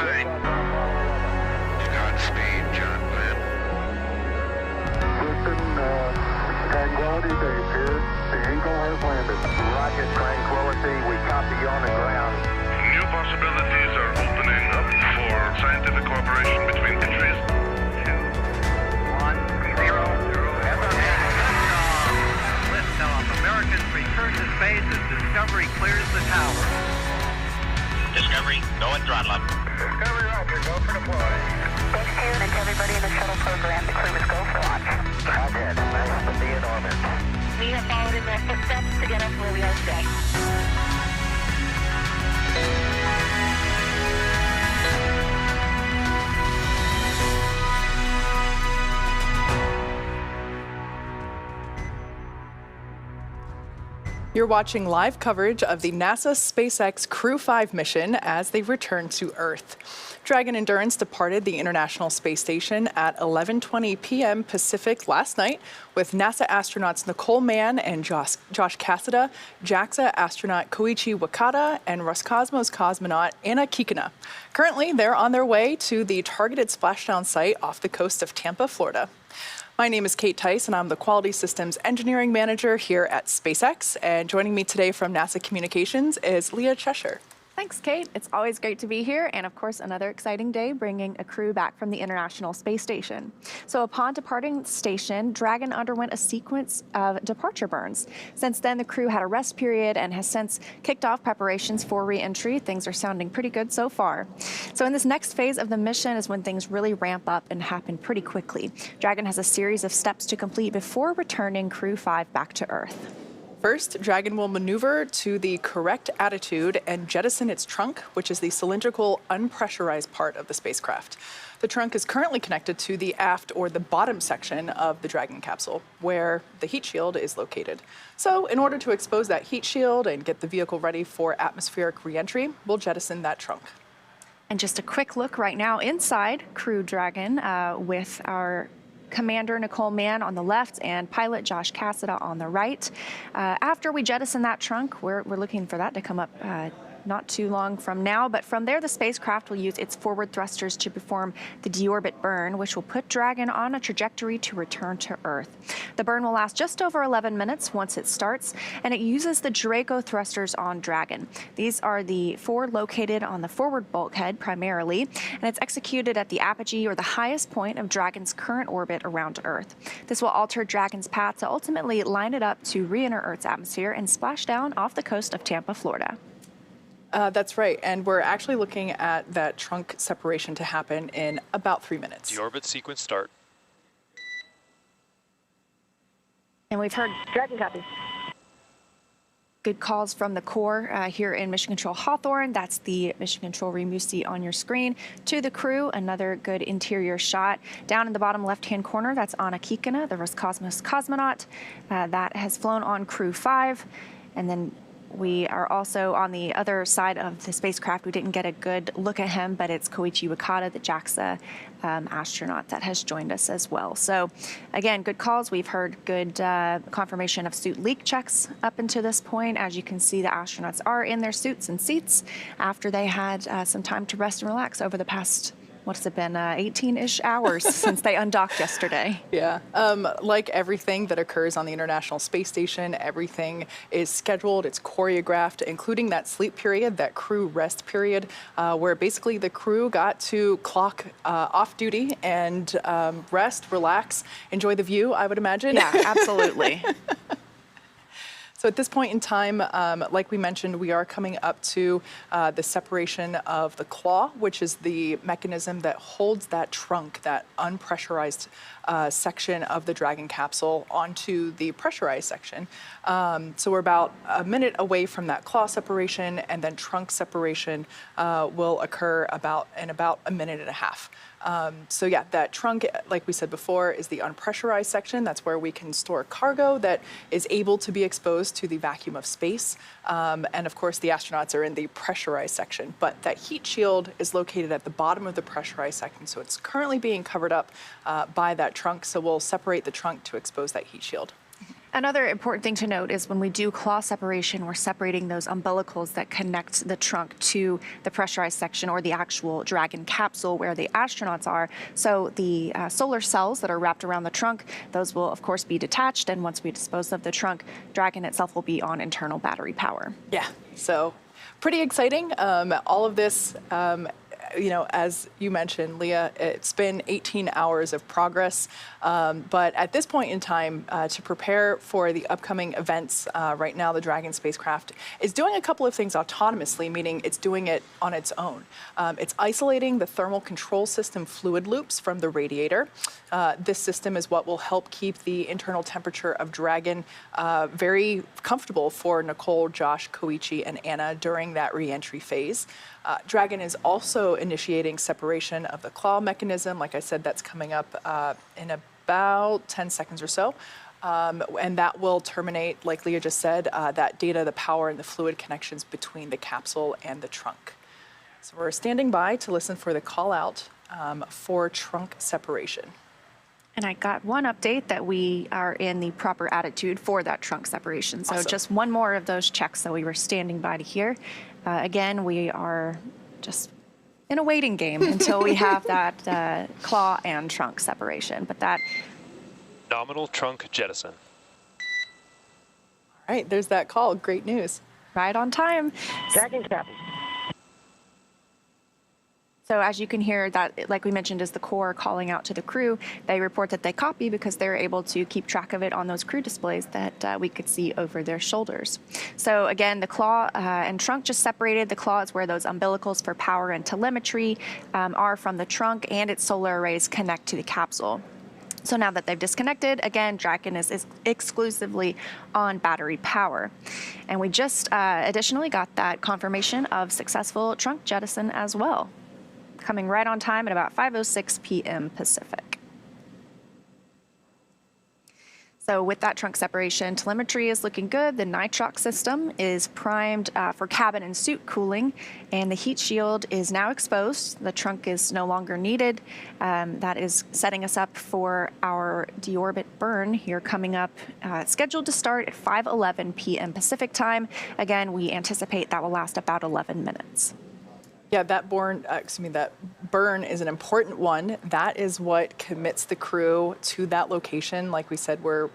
fine. Godspeed, John Glenn. Houston, Tranquility Base here. The Eagle has landed. Roger, Tranquility. We copy you on the ground. New possibilities are opening up for scientific cooperation between countries. 2, 1, 0. Liftoff. Americans return to space as Discovery clears the tower. Discovery, go and throttle up. Discovery, roger. Go for deploy. Thanks to you and to everybody in the shuttle program. The crew is go for launch. Roger. Nice to be in orbit. We have followed in their footsteps to get us where we are today. You're watching live coverage of the NASA SpaceX Crew-5 mission as they return to Earth. Dragon Endurance departed the International Space Station at 11:20 p.m. Pacific last night with NASA astronauts Nicole Mann and Josh Cassada, JAXA astronaut Koichi Wakata, and Roscosmos cosmonaut Anna Kikina. Currently, they're on their way to the targeted splashdown site off the coast of Tampa, Florida. My name is Kate Tice, and I'm the Quality Systems Engineering Manager here at SpaceX. And joining me today from NASA Communications is Leah Cheshire. Thanks, Kate. It's always great to be here, and of course, another exciting day bringing a crew back from the International Space Station. So upon departing the station, Dragon underwent a sequence of departure burns. Since then, the crew had a rest period and has since kicked off preparations for re-entry. Things are sounding pretty good so far. So in this next phase of the mission is when things really ramp up and happen pretty quickly. Dragon has a series of steps to complete before returning Crew-5 back to Earth. First, Dragon will maneuver to the correct attitude and jettison its trunk, which is the cylindrical, unpressurized part of the spacecraft. The trunk is currently connected to the aft or the bottom section of the Dragon capsule, where the heat shield is located. So in order to expose that heat shield and get the vehicle ready for atmospheric re-entry, we'll jettison that trunk. And just a quick look right now inside Crew Dragon with our Commander Nicole Mann on the left and pilot Josh Cassada on the right. After we jettison that trunk, we're looking for that to come up not too long from now, but from there the spacecraft will use its forward thrusters to perform the deorbit burn, which will put Dragon on a trajectory to return to Earth. The burn will last just over 11 minutes once it starts, and it uses the Draco thrusters on Dragon. These are the four located on the forward bulkhead primarily, and it's executed at the apogee or the highest point of Dragon's current orbit around Earth. This will alter Dragon's path to ultimately line it up to re-enter Earth's atmosphere and splash down off the coast of Tampa, Florida. That's right, and we're actually looking at that trunk separation to happen in about 3 minutes. Deorbit sequence start. And we've heard Dragon copy. good calls from the core here in Mission Control Hawthorne. That's the Mission Control room you see on your screen. To the crew, another good interior shot. Down in the bottom left-hand corner, that's Anna Kikina, the Roscosmos cosmonaut. That has flown on Crew-5. And then we are also on the other side of the spacecraft. We didn't get a good look at him, but it's Koichi Wakata, the JAXA astronaut that has joined us as well. So again, good calls. We've heard good confirmation of suit leak checks up until this point. As you can see, the astronauts are in their suits and seats after they had some time to rest and relax over the past, what has it been, 18-ish hours since they undocked yesterday. Yeah, like everything that occurs on the International Space Station, everything is scheduled, it's choreographed, including that sleep period, that crew rest period, where basically the crew got to clock off duty and rest, relax, enjoy the view, I would imagine. Yeah, absolutely. So at this point in time, like we mentioned, we are coming up to the separation of the claw, which is the mechanism that holds that trunk, that unpressurized section of the Dragon capsule onto the pressurized section. So we're about a minute away from that claw separation, and then trunk separation will occur in about a minute and a half. So yeah, that trunk, like we said before, is the unpressurized section. That's where we can store cargo that is able to be exposed to the vacuum of space. And of course, the astronauts are in the pressurized section. But that heat shield is located at the bottom of the pressurized section. So it's currently being covered up by that trunk. So we'll separate the trunk to expose that heat shield. Another important thing to note is when we do claw separation, we're separating those umbilicals that connect the trunk to the pressurized section or the actual Dragon capsule where the astronauts are. So the solar cells that are wrapped around the trunk, those will of course be detached, and once we dispose of the trunk, Dragon itself will be on internal battery power. Yeah, so pretty exciting. All of this, as you mentioned, Leah, it's been 18 hours of progress. But at this point in time, to prepare for the upcoming events, right now the Dragon spacecraft is doing a couple of things autonomously, meaning it's doing it on its own. It's isolating the thermal control system fluid loops from the radiator. This system is what will help keep the internal temperature of Dragon very comfortable for Nicole, Josh, Koichi, and Anna during that re-entry phase. Dragon is also initiating separation of the claw mechanism. Like I said, that's coming up in about 10 seconds or so. And that will terminate, like Leah just said, that data, the power, and the fluid connections between the capsule and the trunk. So we're standing by to listen for the call out for trunk separation. And I got one update that we are in the proper attitude for that trunk separation. So Awesome. just one more of those checks that we were standing by to hear. Again, we are just in a waiting game until we have that claw and trunk separation. But that Nominal trunk jettison. All right, there's that call. Great news. right on time. Dragon copy. So as you can hear, that, like we mentioned, is the core calling out to the crew. They report that they copy because they're able to keep track of it on those crew displays that we could see over their shoulders. So again, the claw and trunk just separated. The claw is where those umbilicals for power and telemetry are from the trunk, and its solar arrays connect to the capsule. So now that they've disconnected, again, Dragon is exclusively on battery power. And we just additionally got that confirmation of successful trunk jettison as well, coming right on time at about 5:06 p.m. Pacific. So with that trunk separation, telemetry is looking good. The nitrox system is primed for cabin and suit cooling, and the heat shield is now exposed. The trunk is no longer needed. That is setting us up for our deorbit burn here coming up, scheduled to start at 5:11 p.m. Pacific time. Again, we anticipate that will last about 11 minutes. Yeah, that burn is an important one. That is what commits the crew to that location. Like we said, we're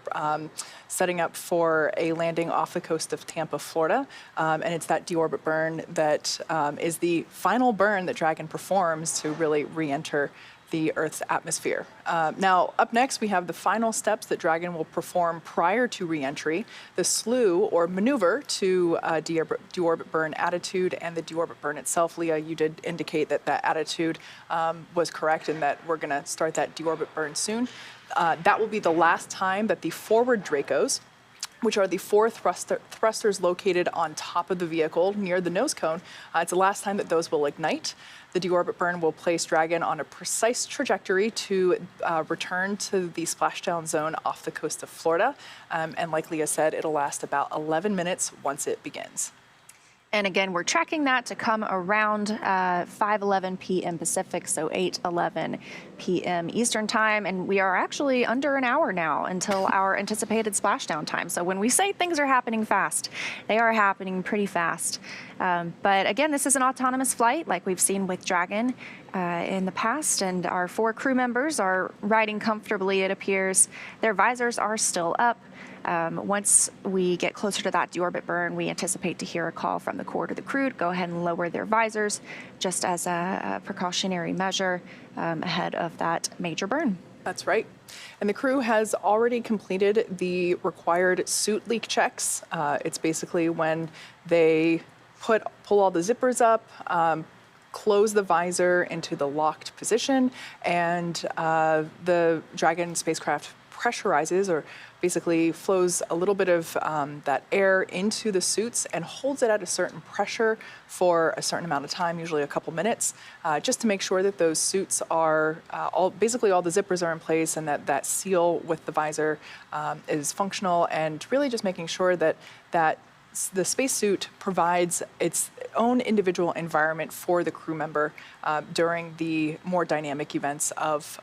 setting up for a landing off the coast of Tampa, Florida, and it's that deorbit burn that is the final burn that Dragon performs to really re-enter the Earth's atmosphere. Now, up next, we have the final steps that Dragon will perform prior to re-entry, the slew or maneuver to deorbit burn attitude and the deorbit burn itself. Leah, you did indicate that that attitude was correct and that we're going to start that deorbit burn soon. That will be the last time that the forward Dracos, which are the four thrusters located on top of the vehicle near the nose cone, it's the last time that those will ignite. The deorbit burn will place Dragon on a precise trajectory to return to the splashdown zone off the coast of Florida. And like Leah said, it'll last about 11 minutes once it begins. And again, we're tracking that to come around 5:11 p.m. Pacific, so 8:11 p.m. Eastern time. And we are actually under an hour now until our anticipated splashdown time. So when we say things are happening fast, they are happening pretty fast. But again, this is an autonomous flight like we've seen with Dragon in the past. And our 4 crew members are riding comfortably, it appears. Their visors are still up. Once we get closer to that deorbit burn, we anticipate to hear a call from the core to the crew to go ahead and lower their visors just as a precautionary measure ahead of that major burn. That's right. And the crew has already completed the required suit leak checks. It's basically when they pull all the zippers up, close the visor into the locked position, and the Dragon spacecraft pressurizes, or basically flows a little bit of that air into the suits and holds it at a certain pressure for a certain amount of time, usually a couple minutes, just to make sure that those suits are basically all the zippers are in place and that seal with the visor is functional, and really just making sure that the spacesuit provides its own individual environment for the crew member during the more dynamic events of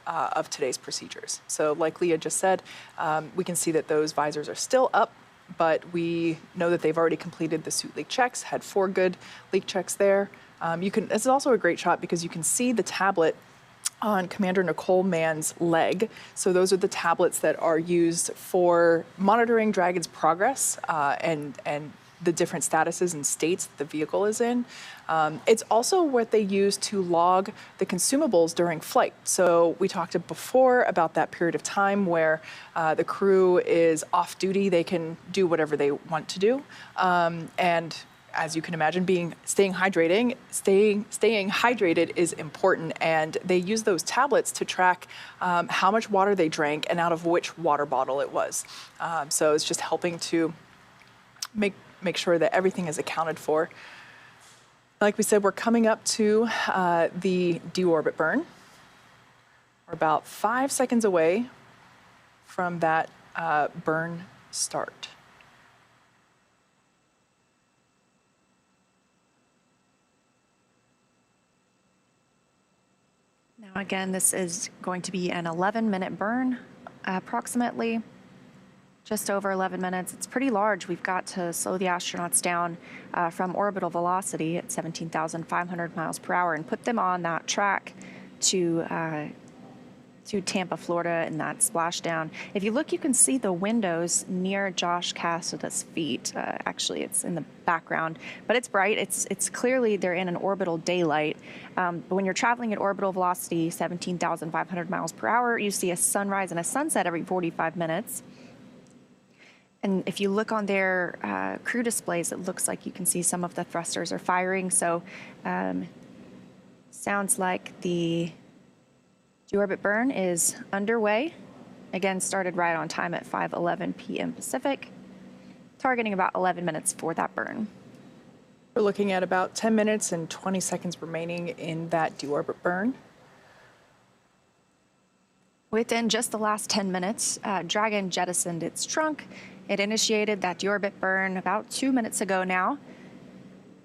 today's procedures. So like Leah just said, we can see that those visors are still up, but we know that they've already completed the suit leak checks, had 4 good leak checks there. This is also a great shot because you can see the tablet on Commander Nicole Mann's leg. So those are the tablets that are used for monitoring Dragon's progress and the different statuses and states that the vehicle is in. It's also what they use to log the consumables during flight. So we talked before about that period of time where the crew is off duty. They can do whatever they want to do. And as you can imagine, staying hydrated is important, and they use those tablets to track how much water they drank and out of which water bottle it was. So it's just helping to make sure that everything is accounted for. Like we said, we're coming up to the deorbit burn. We're about 5 seconds away from that burn start. Now again, this is going to be an 11-minute burn, approximately. Just over 11 minutes. It's pretty large. We've got to slow the astronauts down from orbital velocity at 17,500 miles per hour and put them on that track to Tampa, Florida, in that splashdown. If you look, you can see the windows near Josh Cassida's feet. Actually, it's in the background, but it's bright. It's clearly they're in an orbital daylight. But when you're traveling at orbital velocity, 17,500 miles per hour, you see a sunrise and a sunset every 45 minutes. And if you look on their crew displays, it looks like you can see some of the thrusters are firing. So sounds like the deorbit burn is underway. Again, started right on time at 5:11 p.m. Pacific, targeting about 11 minutes for that burn. We're looking at about 10 minutes and 20 seconds remaining in that deorbit burn. Within just the last 10 minutes, Dragon jettisoned its trunk. It initiated that deorbit burn about 2 minutes ago now.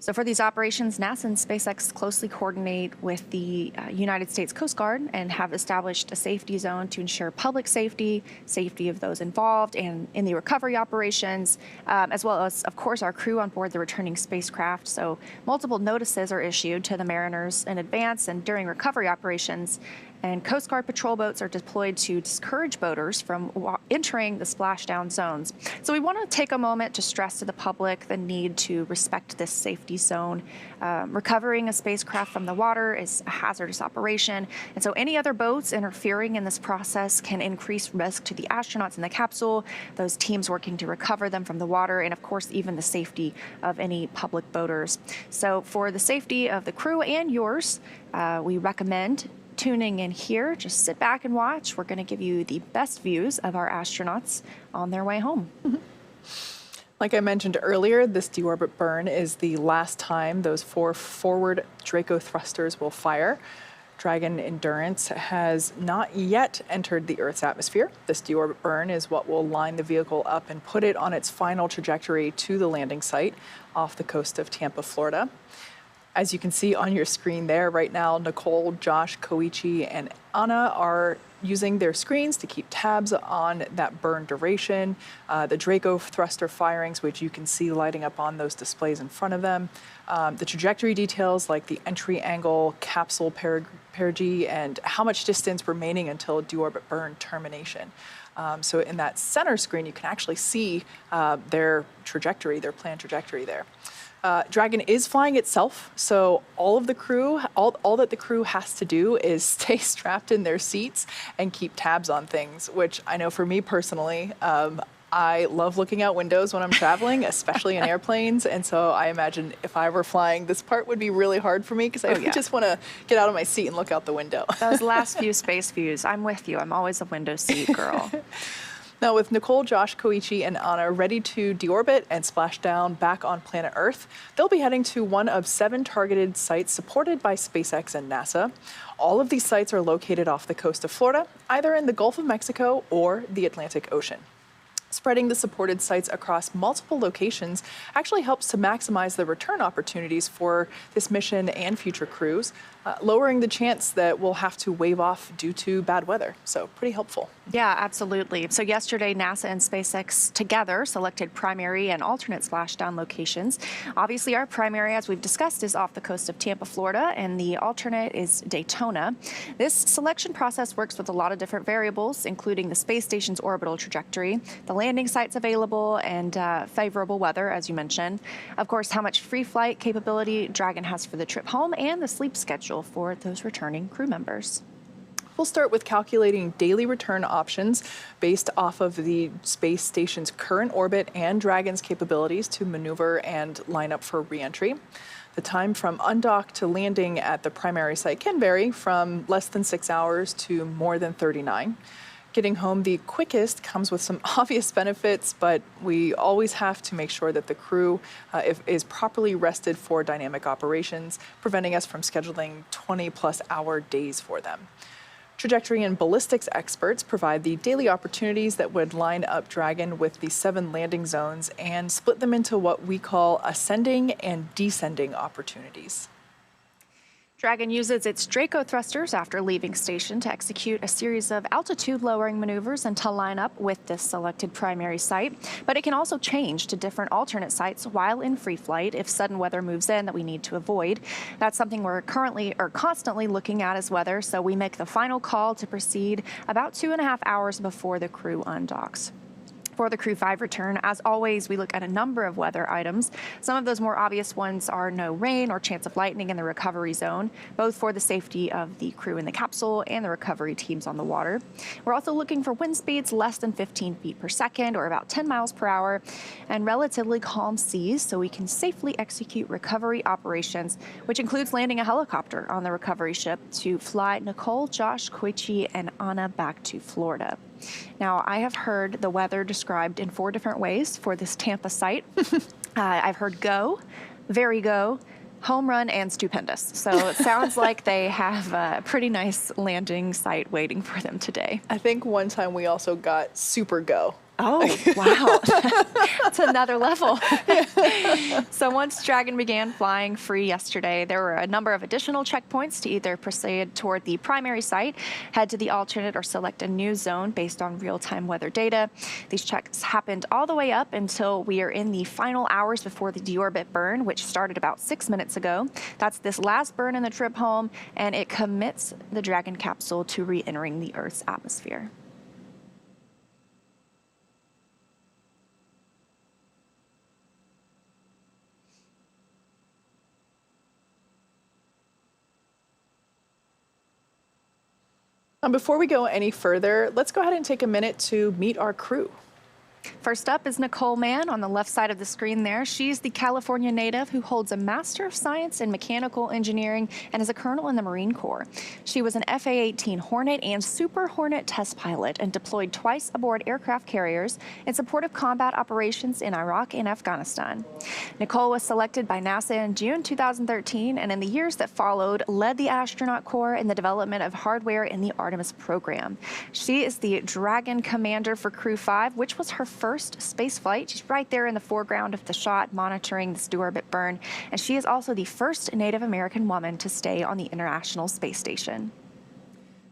So for these operations, NASA and SpaceX closely coordinate with the United States Coast Guard and have established a safety zone to ensure public safety, safety of those involved and in the recovery operations, as well as, of course, our crew on board the returning spacecraft. So multiple notices are issued to the mariners in advance and during recovery operations. And Coast Guard patrol boats are deployed to discourage boaters from entering the splashdown zones. So we want to take a moment to stress to the public the need to respect this safety zone. Recovering a spacecraft from the water is a hazardous operation. And so any other boats interfering in this process can increase risk to the astronauts in the capsule, those teams working to recover them from the water, and of course, even the safety of any public boaters. So for the safety of the crew and yours, we recommend tuning in here. Just sit back and watch. We're going to give you the best views of our astronauts on their way home. Like I mentioned earlier, this deorbit burn is the last time those 4 forward Draco thrusters will fire. Dragon Endurance has not yet entered the Earth's atmosphere. This deorbit burn is what will line the vehicle up and put it on its final trajectory to the landing site off the coast of Tampa, Florida. As you can see on your screen there right now, Nicole, Josh, Koichi, and Anna are using their screens to keep tabs on that burn duration, the Draco thruster firings, which you can see lighting up on those displays in front of them, the trajectory details like the entry angle, capsule perigee, and how much distance remaining until deorbit burn termination. So in that center screen, you can actually see their trajectory, their planned trajectory there. Dragon is flying itself, so all that the crew has to do is stay strapped in their seats and keep tabs on things, which I know for me personally, I love looking out windows when I'm traveling, especially in airplanes, and so I imagine if I were flying, this part would be really hard for me because I just want to get out of my seat and look out the window. Those last few space views, I'm with you. I'm always a window seat girl. Now, with Nicole, Josh, Koichi, and Anna ready to deorbit and splash down back on planet Earth, they'll be heading to one of 7 targeted sites supported by SpaceX and NASA. All of these sites are located off the coast of Florida, either in the Gulf of Mexico or the Atlantic Ocean. Spreading the supported sites across multiple locations actually helps to maximize the return opportunities for this mission and future crews, lowering the chance that we'll have to wave off due to bad weather. So pretty helpful. Yeah, absolutely. So yesterday, NASA and SpaceX together selected primary and alternate splashdown locations. Obviously, our primary, as we've discussed, is off the coast of Tampa, Florida, and the alternate is Daytona. This selection process works with a lot of different variables, including the space station's orbital trajectory, the landing sites available, and favorable weather, as you mentioned. Of course, how much free flight capability Dragon has for the trip home, and the sleep schedule for those returning crew members. We'll start with calculating daily return options based off of the space station's current orbit and Dragon's capabilities to maneuver and line up for re-entry. The time from undock to landing at the primary site can vary from less than 6 hours to more than 39. Getting home the quickest comes with some obvious benefits, but we always have to make sure that the crew is properly rested for dynamic operations, preventing us from scheduling 20-plus hour days for them. Trajectory and ballistics experts provide the daily opportunities that would line up Dragon with the 7 landing zones and split them into what we call ascending and descending opportunities. Dragon uses its Draco thrusters after leaving station to execute a series of altitude-lowering maneuvers and to line up with this selected primary site. But it can also change to different alternate sites while in free flight if sudden weather moves in that we need to avoid. That's something we're constantly looking at as weather, so we make the final call to proceed about 2.5 hours before the crew undocks. For the Crew-5 return, as always, we look at a number of weather items. Some of those more obvious ones are no rain or chance of lightning in the recovery zone, both for the safety of the crew in the capsule and the recovery teams on the water. We're also looking for wind speeds less than 15 feet per second, or about 10 miles per hour, and relatively calm seas so we can safely execute recovery operations, which includes landing a helicopter on the recovery ship to fly Nicole, Josh, Koichi, and Anna back to Florida. Now, I have heard the weather described in 4 different ways for this Tampa site. I've heard go, very go, home run, and stupendous. So it sounds like they have a pretty nice landing site waiting for them today. I think one time we also got super go. Oh, wow. That's another level. So once Dragon began flying free yesterday, there were a number of additional checkpoints to either proceed toward the primary site, head to the alternate, or select a new zone based on real-time weather data. These checks happened all the way up until we are in the final hours before the deorbit burn, which started about 6 minutes ago. That's this last burn in the trip home, and it commits the Dragon capsule to re-entering the Earth's atmosphere. Before we go any further, let's go ahead and take a minute to meet our crew. First up is Nicole Mann on the left side of the screen there. She's the California native who holds a Master of Science in Mechanical Engineering and is a colonel in the Marine Corps. She was an FA-18 Hornet and Super Hornet test pilot and deployed twice aboard aircraft carriers in support of combat operations in Iraq and Afghanistan. Nicole was selected by NASA in June 2013 and in the years that followed led the astronaut corps in the development of hardware in the Artemis program. She is the Dragon commander for Crew-5, which was her first space flight. She's right there in the foreground of the shot monitoring this deorbit burn, and she is also the first Native American woman to stay on the International Space Station.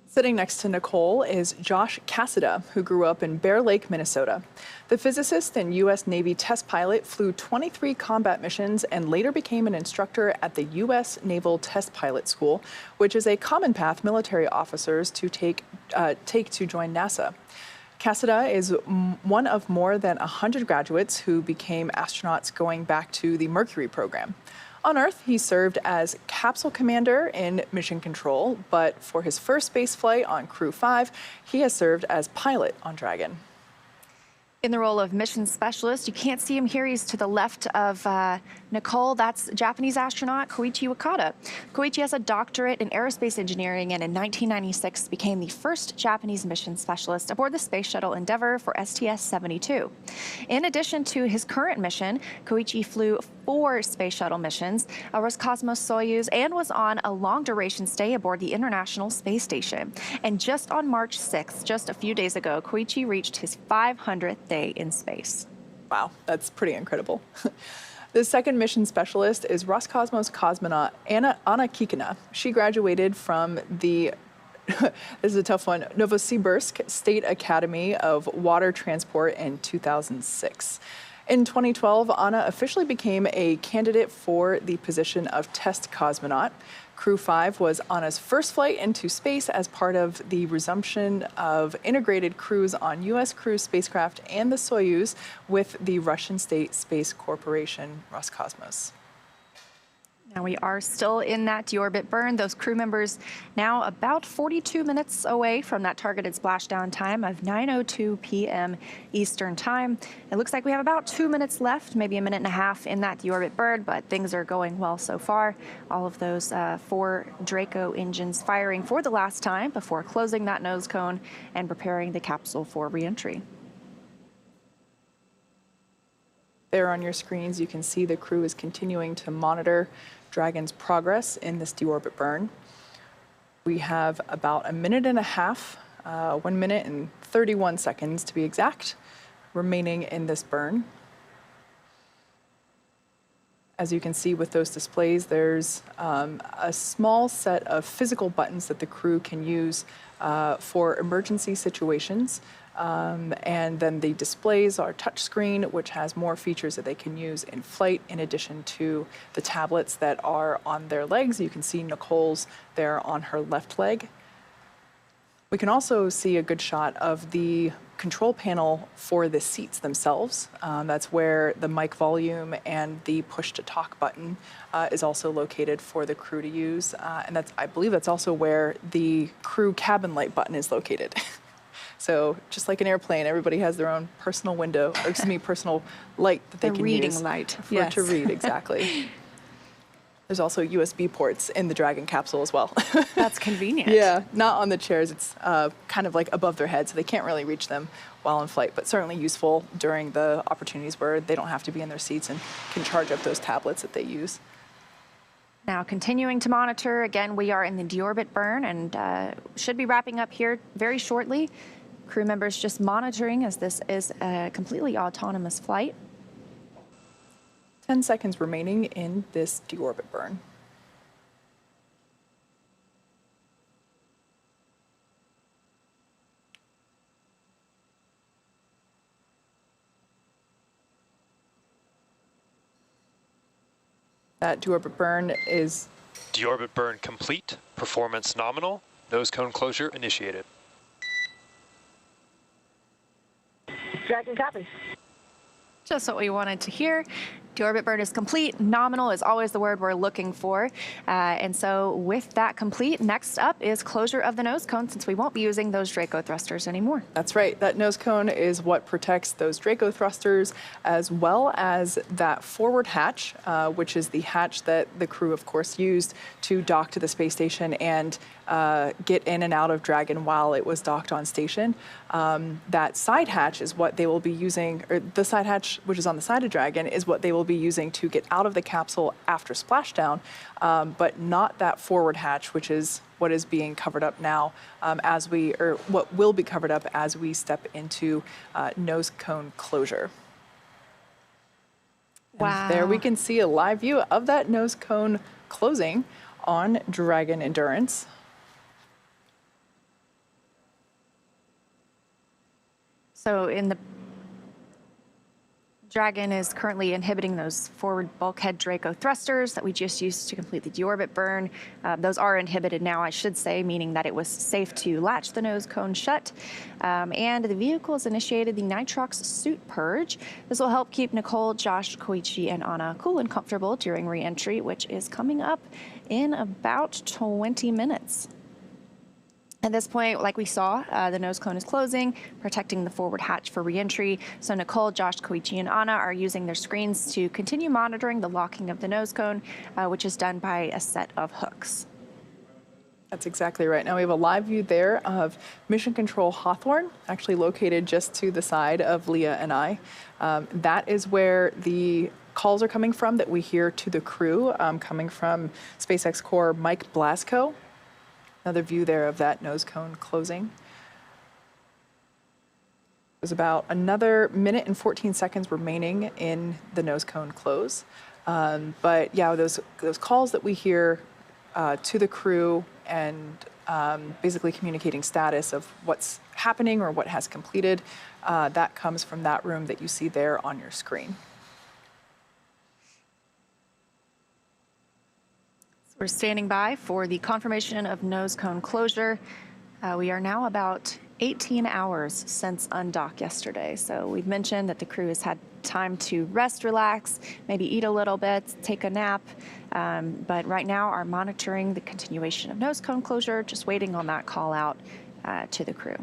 Sitting next to Nicole is Josh Cassida, who grew up in Bear Lake, Minnesota. The physicist and U.S. Navy test pilot flew 23 combat missions and later became an instructor at the U.S. Naval Test Pilot School, which is a common path military officers to take to join NASA. Cassida is one of more than 100 graduates who became astronauts going back to the Mercury program. On Earth, he served as capsule commander in mission control, but for his first space flight on Crew-5, he has served as pilot on Dragon. In the role of mission specialist, you can't see him here. He's to the left of Nicole. That's Japanese astronaut Koichi Wakata. Koichi has a doctorate in aerospace engineering and in 1996 became the first Japanese mission specialist aboard the Space Shuttle Endeavour for STS-72. In addition to his current mission, Koichi flew 4 Space Shuttle missions, a Roscosmos Soyuz, and was on a long-duration stay aboard the International Space Station. And just on March 6th, just a few days ago, Koichi reached his 500th day stay in space. Wow, that's pretty incredible. The second mission specialist is Roscosmos cosmonaut Anna Kikina. She graduated from the this is a tough one, Novosibirsk State Academy of Water Transport in 2006. In 2012, Anna officially became a candidate for the position of test cosmonaut. Crew-5 was Anna's first flight into space as part of the resumption of integrated crews on U.S. Crew spacecraft and the Soyuz with the Russian State Space Corporation, Roscosmos. Now we are still in that deorbit burn. Those crew members now about 42 minutes away from that targeted splashdown time of 9:02 p.m. Eastern Time. It looks like we have about 2 minutes left, maybe a minute and a half in that deorbit burn, but things are going well so far. All of those 4 Draco engines firing for the last time before closing that nose cone and preparing the capsule for reentry. There on your screens, you can see the crew is continuing to monitor Dragon's progress in this deorbit burn. We have about a minute and a half, 1 minute and 31 seconds to be exact, remaining in this burn. As you can see with those displays, there's a small set of physical buttons that the crew can use for emergency situations. And then the displays are touchscreen, which has more features that they can use in flight, in addition to the tablets that are on their legs. You can see Nicole's there on her left leg. We can also see a good shot of the control panel for the seats themselves. That's where the mic volume and the push to talk button is also located for the crew to use. And I believe that's also where the crew cabin light button is located. So just like an airplane, everybody has their own personal window, or excuse me, personal light that they can use. Reading light. For to read, exactly. There's also USB ports in the Dragon capsule as well. That's convenient. Yeah, not on the chairs. It's kind of like above their head, so they can't really reach them while in flight, but certainly useful during the opportunities where they don't have to be in their seats and can charge up those tablets that they use. Now, continuing to monitor, again, we are in the deorbit burn and should be wrapping up here very shortly. Crew members just monitoring as this is a completely autonomous flight. 10 seconds remaining in this deorbit burn. That deorbit burn is... Deorbit burn complete. Performance nominal. Nose cone closure initiated. Dragon copy. Just what we wanted to hear. Deorbit burn is complete. Nominal is always the word we're looking for. And so with that complete, next up is closure of the nose cone, since we won't be using those Draco thrusters anymore. That's right. That nose cone is what protects those Draco thrusters, as well as that forward hatch, which is the hatch that the crew, of course, used to dock to the space station and get in and out of Dragon while it was docked on station. That side hatch is what they will be using, or the side hatch, which is on the side of Dragon, is what they will be using to get out of the capsule after splashdown, but not that forward hatch, which is what is being covered up now or what will be covered up as we step into nose cone closure. Wow. And there we can see a live view of that nose cone closing on Dragon Endurance. So in the Dragon is currently inhibiting those forward bulkhead Draco thrusters that we just used to complete the deorbit burn. Those are inhibited now, I should say, meaning that it was safe to latch the nose cone shut. And the vehicle has initiated the nitrox suit purge. This will help keep Nicole, Josh, Koichi, and Anna cool and comfortable during re-entry, which is coming up in about 20 minutes. At this point, like we saw, the nose cone is closing, protecting the forward hatch for reentry. So Nicole, Josh, Koichi, and Anna are using their screens to continue monitoring the locking of the nose cone, which is done by a set of hooks. That's exactly right. Now we have a live view there of Mission Control Hawthorne, actually located just to the side of Leah and I. That is where the calls are coming from that we hear to the crew, coming from SpaceX Core Mike Blasco. Another view there of that nose cone closing. There's about another minute and 14 seconds remaining in the nose cone close. But yeah, those calls that we hear to the crew and basically communicating status of what's happening or what has completed, that comes from that room that you see there on your screen. We're standing by for the confirmation of nose cone closure. We are now about 18 hours since undock yesterday. So we've mentioned that the crew has had time to rest, relax, maybe eat a little bit, take a nap. But right now are monitoring the continuation of nose cone closure, just waiting on that call out to the crew.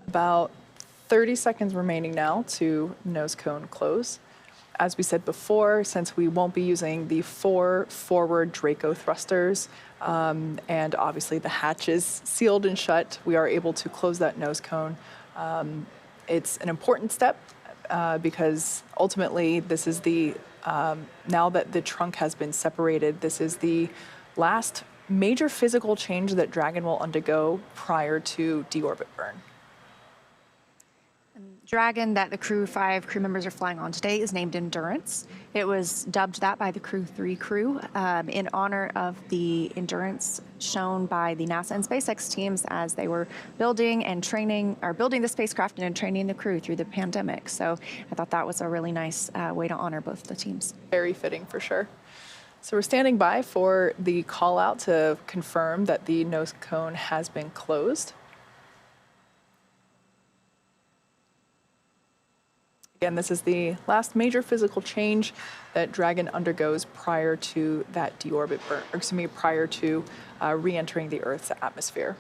About 30 seconds remaining now to nose cone close. As we said before, since we won't be using the 4 forward Draco thrusters, and obviously the hatch is sealed and shut, we are able to close that nose cone. It's an important step because ultimately this is the, now that the trunk has been separated, this is the last major physical change that Dragon will undergo prior to deorbit burn. Dragon that the Crew-5 crew members are flying on today is named Endurance. It was dubbed that by the Crew-3 crew in honor of the endurance shown by the NASA and SpaceX teams as they were building and training, or building the spacecraft and training the crew through the pandemic. So I thought that was a really nice way to honor both the teams. Very fitting for sure. So we're standing by for the call out to confirm that the nose cone has been closed. Again, this is the last major physical change that Dragon undergoes prior to that deorbit burn, or excuse me, prior to re-entering the Earth's atmosphere.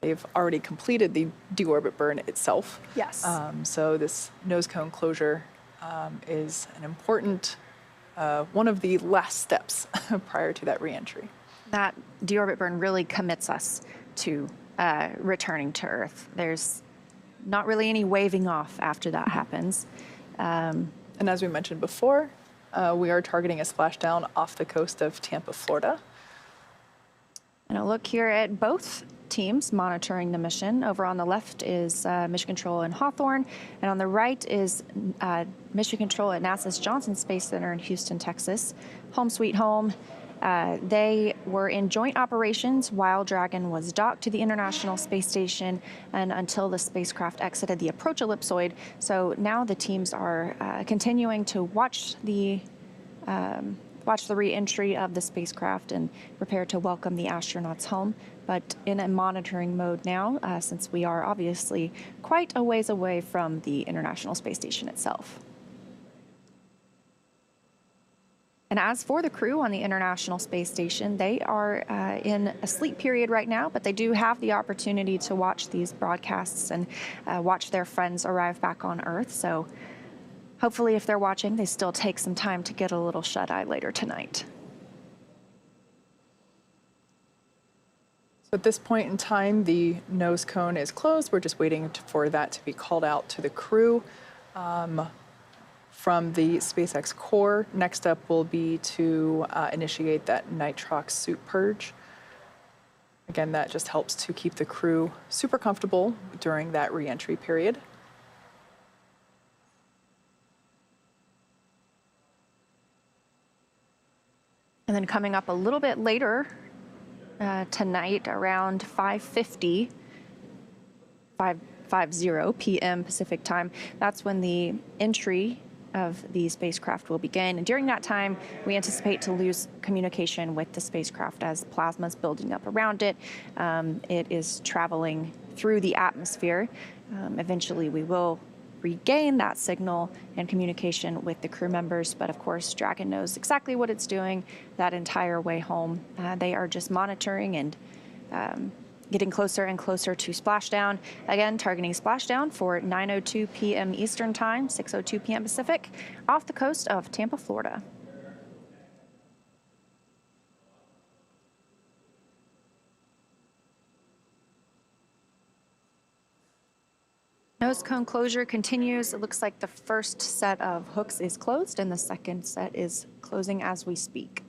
They've already completed the deorbit burn itself. Yes. So this nose cone closure is an important, one of the last steps prior to that re-entry. That deorbit burn really commits us to returning to Earth. There's not really any waving off after that happens. And as we mentioned before, we are targeting a splashdown off the coast of Tampa, Florida. And a look here at both teams monitoring the mission. Over on the left is Mission Control in Hawthorne, and on the right is Mission Control at NASA's Johnson Space Center in Houston, Texas. Home sweet home. They were in joint operations while Dragon was docked to the International Space Station and until the spacecraft exited the approach ellipsoid. So now the teams are continuing to watch the re-entry of the spacecraft and prepare to welcome the astronauts home, but in a monitoring mode now, since we are obviously quite a ways away from the International Space Station itself. And as for the crew on the International Space Station, they are in a sleep period right now, but they do have the opportunity to watch these broadcasts and watch their friends arrive back on Earth. So hopefully if they're watching, they still take some time to get a little shut-eye later tonight. So at this point in time, the nose cone is closed. We're just waiting for that to be called out to the crew. From the SpaceX core, next up will be to initiate that nitrox suit purge. Again, that just helps to keep the crew super comfortable during that re-entry period. And then coming up a little bit later tonight, around 5:50 p.m. Pacific time, that's when the entry of the spacecraft will begin. And during that time, we anticipate to lose communication with the spacecraft as plasma is building up around it. It is traveling through the atmosphere. Eventually, we will regain that signal and communication with the crew members. But of course, Dragon knows exactly what it's doing that entire way home. They are just monitoring and getting closer and closer to splashdown. Again, targeting splashdown for 9:02 p.m. Eastern Time, 6:02 p.m. Pacific, off the coast of Tampa, Florida. Nose cone closure continues. It looks like the first set of hooks is closed and the second set is closing as we speak.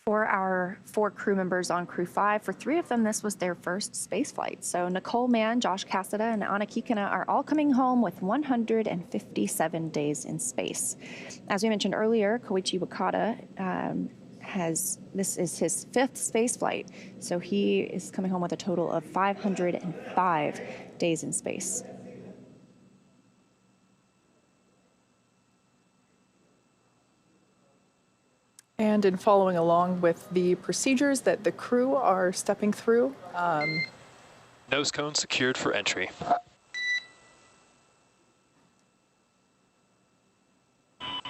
For our 4 crew members on Crew-5, for 3 of them, this was their first space flight. So Nicole Mann, Josh Cassada, and Anna Kikina are all coming home with 157 days in space. As we mentioned earlier, Koichi Wakata this is his 5th space flight. So he is coming home with a total of 505 days in space. And in following along with the procedures that the crew are stepping through. Nose cone secured for entry.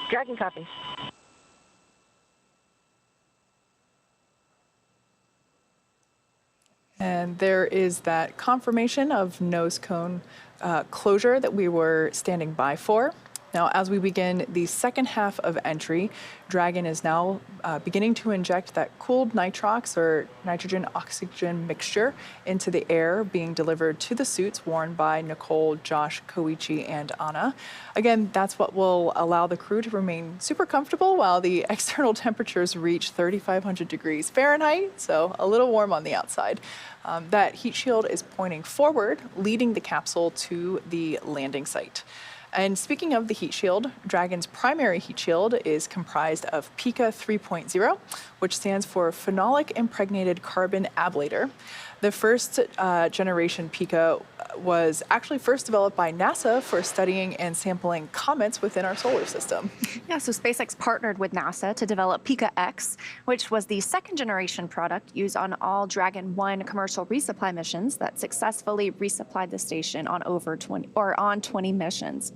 Dragon copy. And there is that confirmation of nose cone closure that we were standing by for. Now, as we begin the second half of entry, Dragon is now beginning to inject that cooled nitrox or nitrogen-oxygen mixture into the air being delivered to the suits worn by Nicole, Josh, Koichi, and Anna. Again, that's what will allow the crew to remain super comfortable while the external temperatures reach 3,500 degrees Fahrenheit, so a little warm on the outside. That heat shield is pointing forward, leading the capsule to the landing site. And speaking of the heat shield, Dragon's primary heat shield is comprised of PICA 3.0, which stands for Phenolic Impregnated Carbon Ablator. The first generation PICA was actually first developed by NASA for studying and sampling comets within our solar system. Yeah, so SpaceX partnered with NASA to develop PICA X, which was the second generation product used on all Dragon 1 commercial resupply missions that successfully resupplied the station on on 20 missions.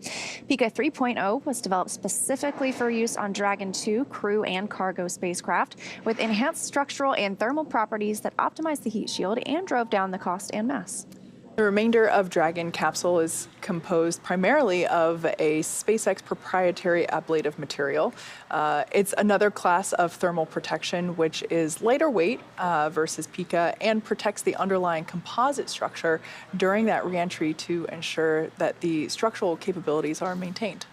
PICA 3.0 was developed specifically for use on Dragon 2 crew and cargo spacecraft with enhanced structural and thermal properties that optimized the heat shield and drove down the cost and mass. The remainder of Dragon capsule is composed primarily of a SpaceX proprietary ablative material. It's another class of thermal protection, which is lighter weight versus PICA and protects the underlying composite structure during that reentry to ensure that the structural capabilities are maintained.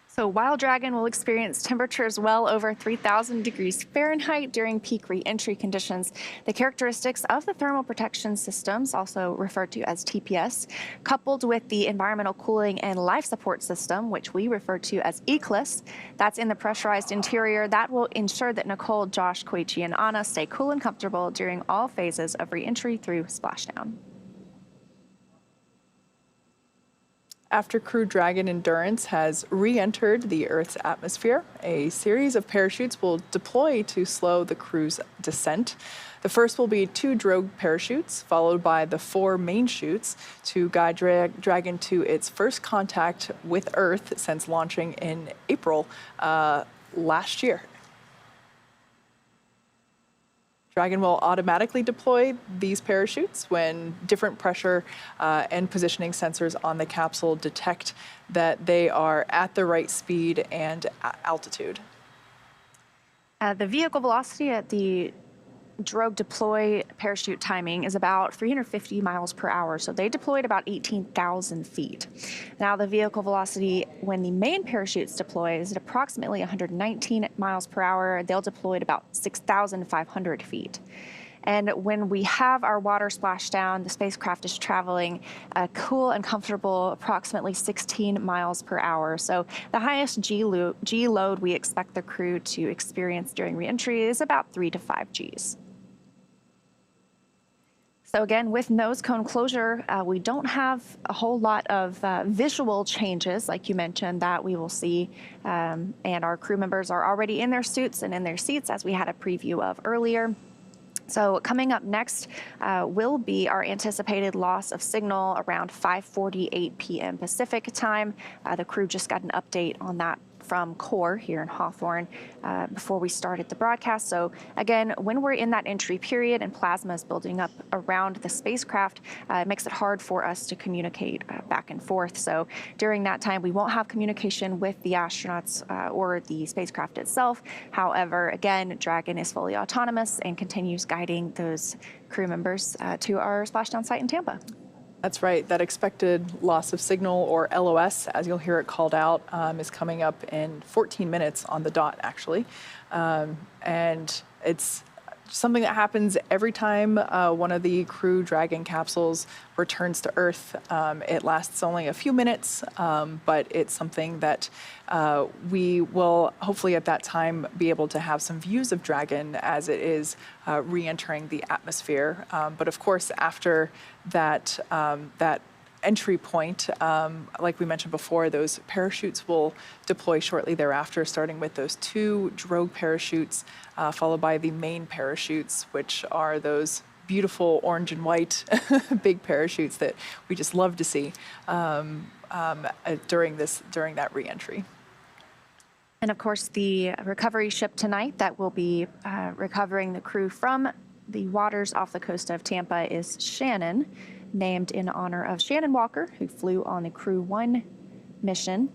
So while Dragon will experience temperatures well over 3,000 degrees Fahrenheit during peak re-entry conditions, the characteristics of the thermal protection systems, also referred to as TPS, coupled with the environmental cooling and life support system, which we refer to as ECLIS, that's in the pressurized interior, that will ensure that Nicole, Josh, Koichi, and Anna stay cool and comfortable during all phases of re-entry through splashdown. After Crew Dragon Endurance has re-entered the Earth's atmosphere, a series of parachutes will deploy to slow the crew's descent. The first will be 2 drogue parachutes, followed by the 4 main chutes to guide Dragon to its first contact with Earth since launching in April last year. Dragon will automatically deploy these parachutes when different pressure and positioning sensors on the capsule detect that they are at the right speed and altitude. The vehicle velocity at the drogue deploy parachute timing is about 350 miles per hour. So they deployed about 18,000 feet. Now the vehicle velocity when the main parachutes deploy is at approximately 119 miles per hour. They'll deploy at about 6,500 feet. And when we have our water splashdown, the spacecraft is traveling cool and comfortable, approximately 16 miles per hour. So the highest G load we expect the crew to experience during reentry is about 3 to 5 Gs. So again, with nose cone closure, we don't have a whole lot of visual changes, like you mentioned, that we will see. And our crew members are already in their suits and in their seats, as we had a preview of earlier. So coming up next will be our anticipated loss of signal around 5:48 p.m. Pacific time. The crew just got an update on that from CORE here in Hawthorne before we started the broadcast. So again, when we're in that entry period and plasma is building up around the spacecraft, it makes it hard for us to communicate back and forth. So during that time, we won't have communication with the astronauts or the spacecraft itself. However, again, Dragon is fully autonomous and continues guiding those crew members to our splashdown site in Tampa. That's right. That expected loss of signal, or LOS, as you'll hear it called out, is coming up in 14 minutes on the dot, actually. And it's something that happens every time one of the Crew Dragon capsules returns to Earth. It lasts only a few minutes, but it's something that we will hopefully at that time be able to have some views of Dragon as it is re-entering the atmosphere. But of course, after that, that entry point, like we mentioned before, those parachutes will deploy shortly thereafter, starting with those 2 drogue parachutes, followed by the main parachutes, which are those beautiful orange and white big parachutes that we just love to see during that re-entry. And of course, the recovery ship tonight that will be recovering the crew from the waters off the coast of Tampa is Shannon, named in honor of Shannon Walker, who flew on the Crew-1 mission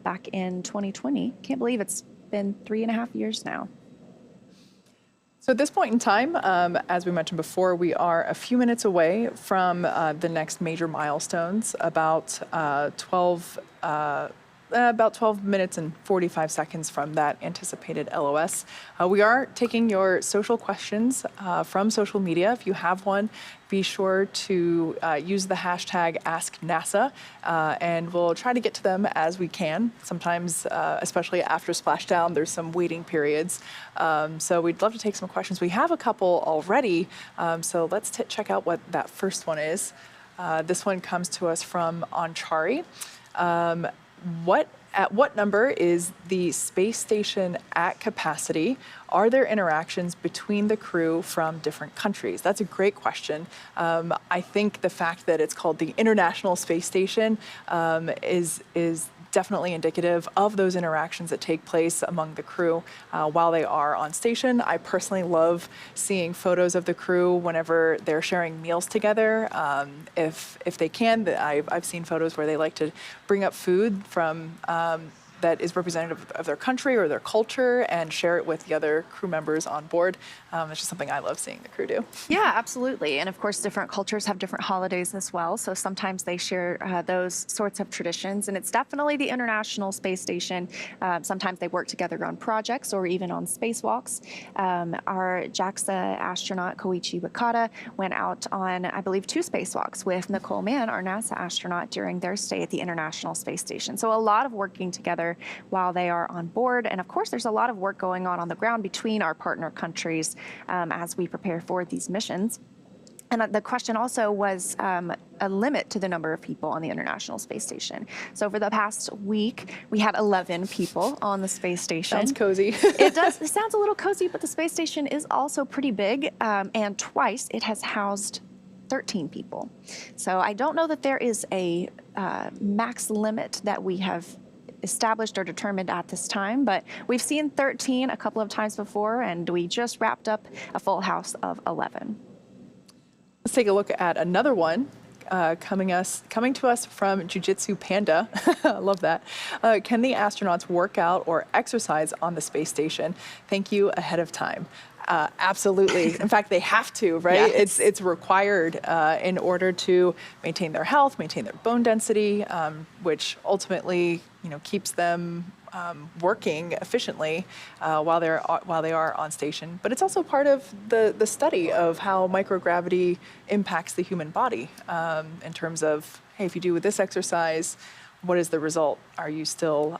back in 2020. Can't believe it's been 3.5 years now. So at this point in time, as we mentioned before, we are a few minutes away from the next major milestones, about 12 minutes and 45 seconds from that anticipated LOS. We are taking your social questions from social media. If you have one, be sure to use the hashtag AskNASA, and we'll try to get to them as we can. Sometimes, especially after splashdown, there's some waiting periods. So we'd love to take some questions. We have a couple already, so let's check out what that first one is. This one comes to us from Anchari. At what number is the space station at capacity? Are there interactions between the crew from different countries? That's a great question. I think the fact that it's called the International Space Station is definitely indicative of those interactions that take place among the crew while they are on station. I personally love seeing photos of the crew whenever they're sharing meals together. If they can, I've seen photos where they like to bring up food from that is representative of their country or their culture and share it with the other crew members on board. It's just something I love seeing the crew do. Yeah, absolutely. And of course, different cultures have different holidays as well. So sometimes they share those sorts of traditions. And it's definitely the International Space Station. Sometimes they work together on projects or even on spacewalks. Our JAXA astronaut, Koichi Wakata, went out on, I believe, 2 spacewalks with Nicole Mann, our NASA astronaut, during their stay at the International Space Station. So a lot of working together while they are on board. And of course, there's a lot of work going on the ground between our partner countries as we prepare for these missions. And the question also was a limit to the number of people on the International Space Station. So for the past week, we had 11 people on the space station. Sounds cozy. It does. It sounds a little cozy, but the space station is also pretty big. And twice it has housed 13 people. So I don't know that there is a max limit that we have established or determined at this time, but we've seen 13 a couple of times before, and we just wrapped up a full house of 11. Let's take a look at another one coming to us from Jiu-Jitsu Panda. I love that. Can the astronauts work out or exercise on the space station? Thank you ahead of time. Absolutely. In fact, they have to, right? Yeah. It's required in order to maintain their health, maintain their bone density, which ultimately, keeps them working efficiently while they are on station. But it's also part of the study of how microgravity impacts the human body in terms of, hey, if you do this exercise, what is the result? Are you still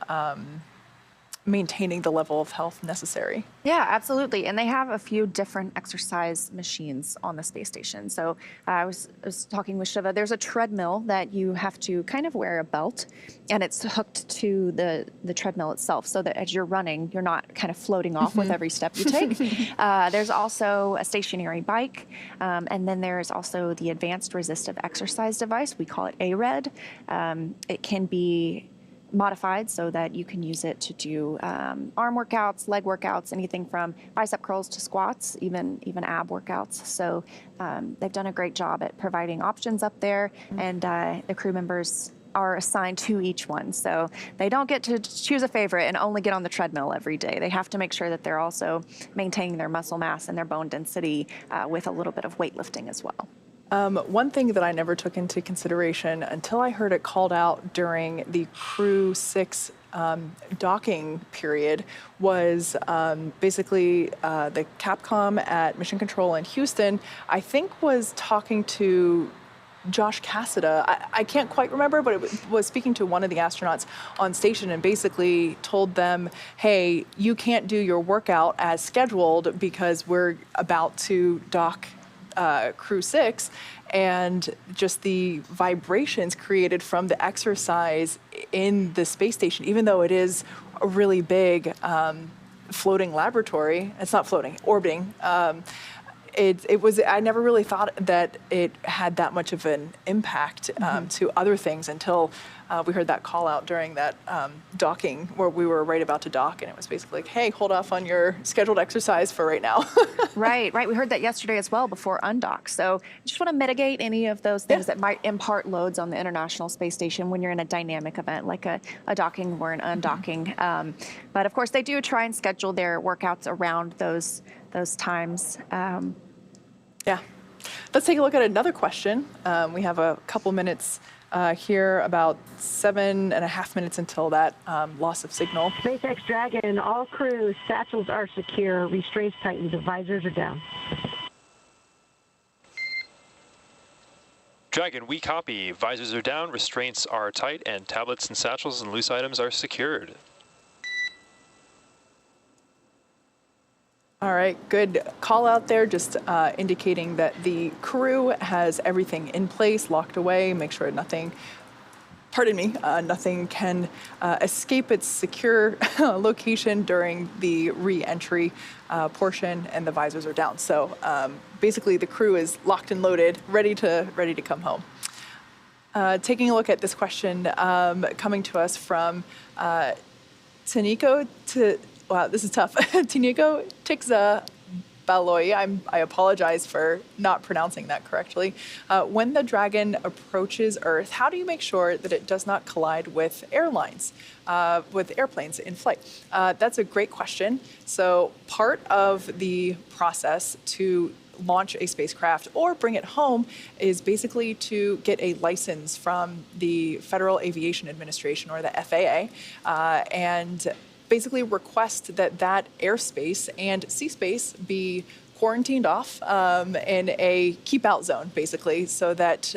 maintaining the level of health necessary? Yeah, absolutely. And they have a few different exercise machines on the space station. So I was talking with Shiva. There's a treadmill that you have to kind of wear a belt, and it's hooked to the treadmill itself, so that as you're running, you're not kind of floating off with every step you take. There's also a stationary bike, and then there's also the advanced resistive exercise device. We call it ARED. It can be modified so that you can use it to do arm workouts, leg workouts, anything from bicep curls to squats, even ab workouts. So they've done a great job at providing options up there, and the crew members are assigned to each one. So they don't get to choose a favorite and only get on the treadmill every day. They have to make sure that they're also maintaining their muscle mass and their bone density with a little bit of weightlifting as well. One thing that I never took into consideration until I heard it called out during the Crew-6 docking period was basically the Capcom at Mission Control in Houston, I think, was talking to Josh Cassada. I can't quite remember, but it was speaking to one of the astronauts on station and basically told them, hey, you can't do your workout as scheduled because we're about to dock Crew-6, and just the vibrations created from the exercise in the space station, even though it is a really big floating laboratory, it's not floating, orbiting, it was, I never really thought that it had that much of an impact to other things until we heard that call out during that docking where we were right about to dock, and it was basically like, hey, hold off on your scheduled exercise for right now. Right. We heard that yesterday as well before undock. So just want to mitigate any of those things that might impart loads on the International Space Station when you're in a dynamic event like a docking or an undocking. But of course, they do try and schedule their workouts around those times. Yeah. Let's take a look at another question. We have a couple minutes here, about 7.5 minutes until that loss of signal. SpaceX Dragon, all crew, satchels are secure, restraints tightened, the visors are down. Dragon, we copy. Visors are down, restraints are tight, and tablets and satchels and loose items are secured. All right, good call out there, just indicating that the crew has everything in place, locked away, make sure nothing can escape its secure location during the re-entry portion, and the visors are down. So basically the crew is locked and loaded, ready to come home. Taking a look at this question coming to us from Taniko wow, this is tough. Tiniko Tikza Baloy, I apologize for not pronouncing that correctly. When the Dragon approaches Earth, how do you make sure that it does not collide with airplanes in flight? That's a great question. So part of the process to launch a spacecraft or bring it home is basically to get a license from the Federal Aviation Administration, or the FAA, and basically request that airspace and sea space be quarantined off in a keep-out zone, basically, so that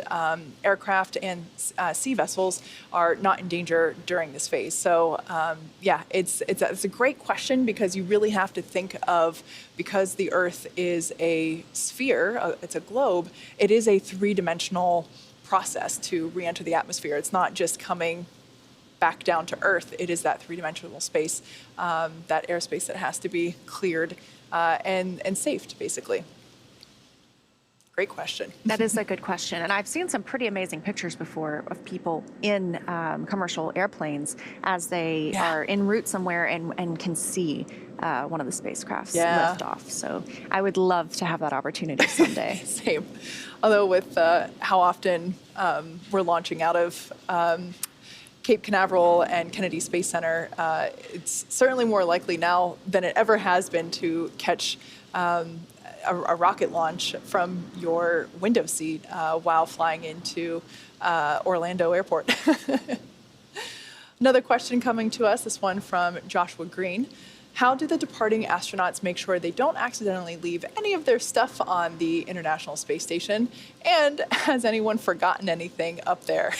aircraft and sea vessels are not in danger during this phase. So yeah, it's a great question, because you really have to think of, because the Earth is a sphere, it's a globe, it is a three-dimensional process to re-enter the atmosphere. It's not just coming back down to Earth. It is that three-dimensional space, that airspace that has to be cleared and saved, basically. Great question. That is a good question. And I've seen some pretty amazing pictures before of people in commercial airplanes as they are en route somewhere and can see one of the spacecrafts lift off. So I would love to have that opportunity someday. Same. Although with how often we're launching out of Cape Canaveral and Kennedy Space Center, it's certainly more likely now than it ever has been to catch a rocket launch from your window seat while flying into Orlando Airport. Another question coming to us, this one from Joshua Green. How do the departing astronauts make sure they don't accidentally leave any of their stuff on the International Space Station? And has anyone forgotten anything up there?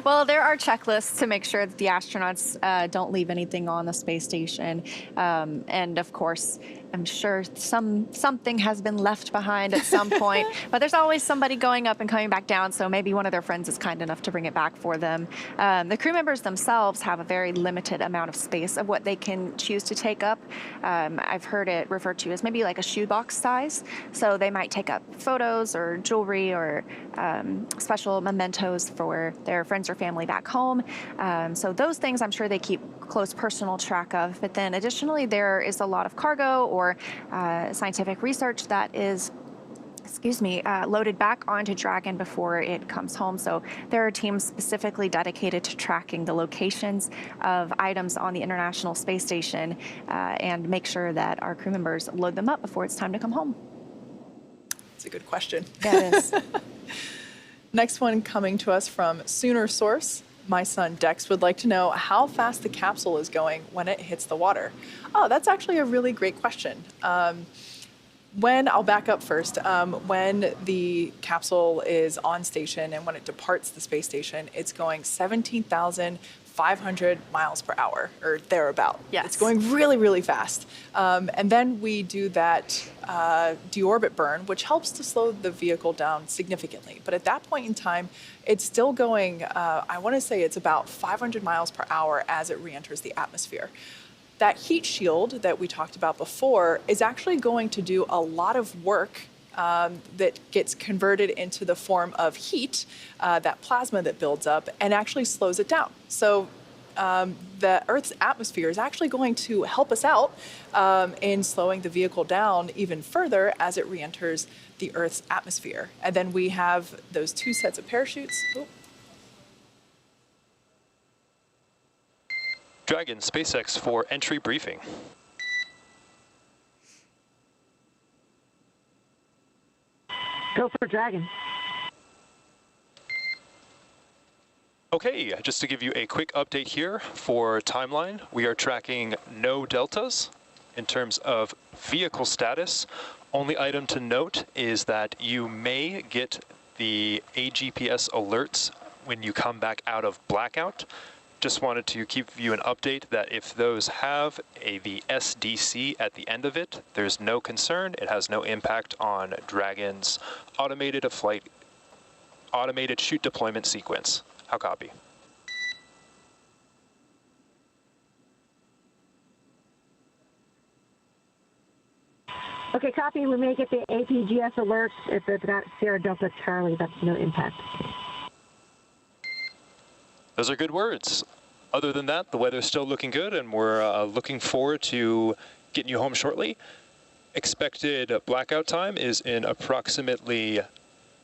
Well, there are checklists to make sure that the astronauts don't leave anything on the space station. And of course, I'm sure something has been left behind at some point, but there's always somebody going up and coming back down, so maybe one of their friends is kind enough to bring it back for them. The crew members themselves have a very limited amount of space of what they can choose to take up. I've heard it referred to as maybe like a shoebox size, so they might take up photos or jewelry or special mementos for their friends or family back home. So those things I'm sure they keep close personal track of, but then additionally there is a lot of cargo or scientific research that is loaded back onto Dragon before it comes home. So there are teams specifically dedicated to tracking the locations of items on the International Space Station and make sure that our crew members load them up before it's time to come home. It's a good question. Yeah, it is. Next one coming to us from Sooner Source. My son Dex would like to know how fast the capsule is going when it hits the water. Oh, that's actually a really great question. I'll back up first. When the capsule is on station and when it departs the space station, it's going 17,500 miles per hour or thereabout. Yes. It's going really, really fast. And then we do that deorbit burn, which helps to slow the vehicle down significantly. But at that point in time, it's still going, I want to say it's about 500 miles per hour as it re-enters the atmosphere. That heat shield that we talked about before is actually going to do a lot of work that gets converted into the form of heat, that plasma that builds up, and actually slows it down. So the Earth's atmosphere is actually going to help us out in slowing the vehicle down even further as it re-enters the Earth's atmosphere. And then we have those two sets of parachutes. Oh. Dragon, SpaceX for entry briefing. Go for Dragon. Okay, just to give you a quick update here for timeline, we are tracking no deltas in terms of vehicle status. Only item to note is that you may get the AGPS alerts when you come back out of blackout. Just wanted to give you an update that if those have the SDC at the end of it, there's no concern. It has no impact on Dragon's automated chute deployment sequence. How copy? Okay, copy. We may get the APGS alerts. If it's not Sierra Delta Charlie, that's no impact. Those are good words. Other than that, the weather's still looking good, and we're looking forward to getting you home shortly. Expected blackout time is in approximately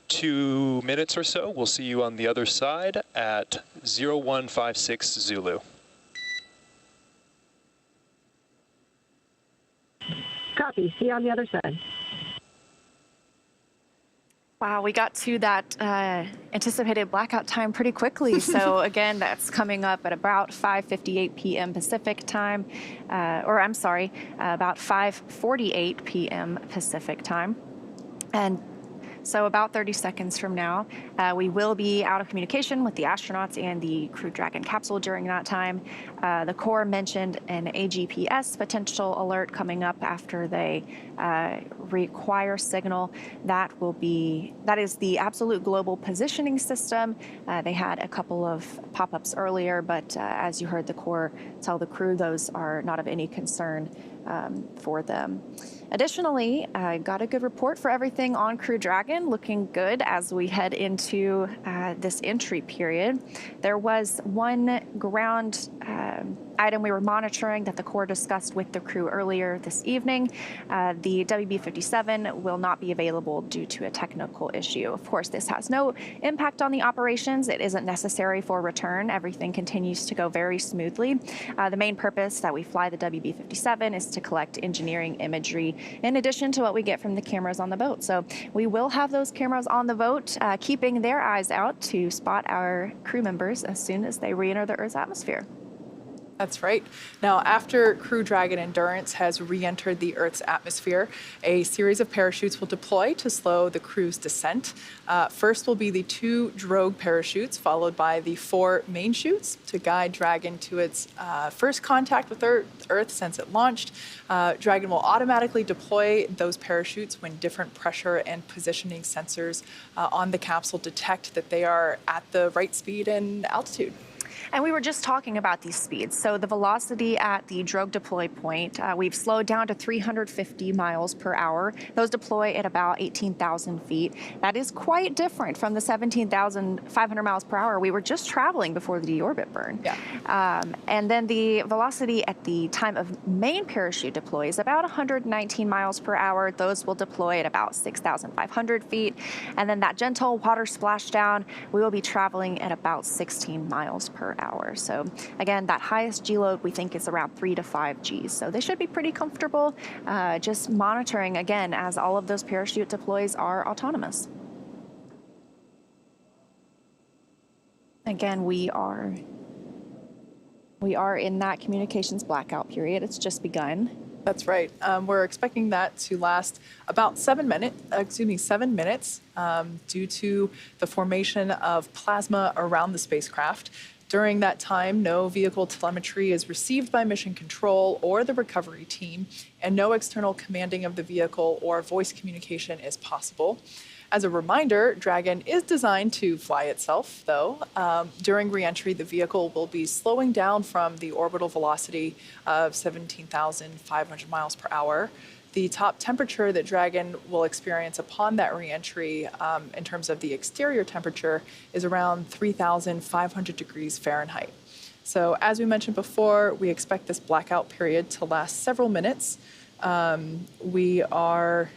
2 minutes or so. We'll see you on the other side at 0156 Zulu. Copy. See you on the other side. Wow, we got to that anticipated blackout time pretty quickly. So again, that's coming up at about 5:58 p.m. Pacific time, about 5:48 p.m. Pacific time. And so about 30 seconds from now, we will be out of communication with the astronauts and the Crew Dragon capsule during that time. The Corps mentioned an AGPS potential alert coming up after they require signal. That is the absolute global positioning system. They had a couple of pop-ups earlier, but as you heard the Corps tell the crew, those are not of any concern for them. Additionally, I got a good report for everything on Crew Dragon, looking good as we head into this entry period. There was one ground item we were monitoring that the Corps discussed with the crew earlier this evening. The WB-57 will not be available due to a technical issue. Of course, this has no impact on the operations. It isn't necessary for return. Everything continues to go very smoothly. The main purpose that we fly the WB-57 is to collect engineering imagery in addition to what we get from the cameras on the boat. So we will have those cameras on the boat, keeping their eyes out to spot our crew members as soon as they re-enter the Earth's atmosphere. That's right. Now, after Crew Dragon Endurance has re-entered the Earth's atmosphere, a series of parachutes will deploy to slow the crew's descent. First will be the 2 drogue parachutes, followed by the 4 main chutes to guide Dragon to its first contact with Earth since it launched. Dragon will automatically deploy those parachutes when different pressure and positioning sensors on the capsule detect that they are at the right speed and altitude. And we were just talking about these speeds. So the velocity at the drogue deploy point, we've slowed down to 350 miles per hour. Those deploy at about 18,000 feet. That is quite different from the 17,500 miles per hour we were just traveling before the deorbit burn. Yeah. And then the velocity at the time of main parachute deploy is about 119 miles per hour. Those will deploy at about 6,500 feet. And then that gentle water splashdown, we will be traveling at about 16 miles per hour. So again, that highest G load we think is around 3 to 5 Gs. So they should be pretty comfortable just monitoring, again, as all of those parachute deploys are autonomous. Again, we are in that communications blackout period. It's just begun. That's right. We're expecting that to last about 7 minutes due to the formation of plasma around the spacecraft. During that time, no vehicle telemetry is received by mission control or the recovery team, and no external commanding of the vehicle or voice communication is possible. As a reminder, Dragon is designed to fly itself, though. During reentry, the vehicle will be slowing down from the orbital velocity of 17,500 miles per hour. The top temperature that Dragon will experience upon that reentry, in terms of the exterior temperature, is around 3,500 degrees Fahrenheit. So as we mentioned before, we expect this blackout period to last several minutes. We are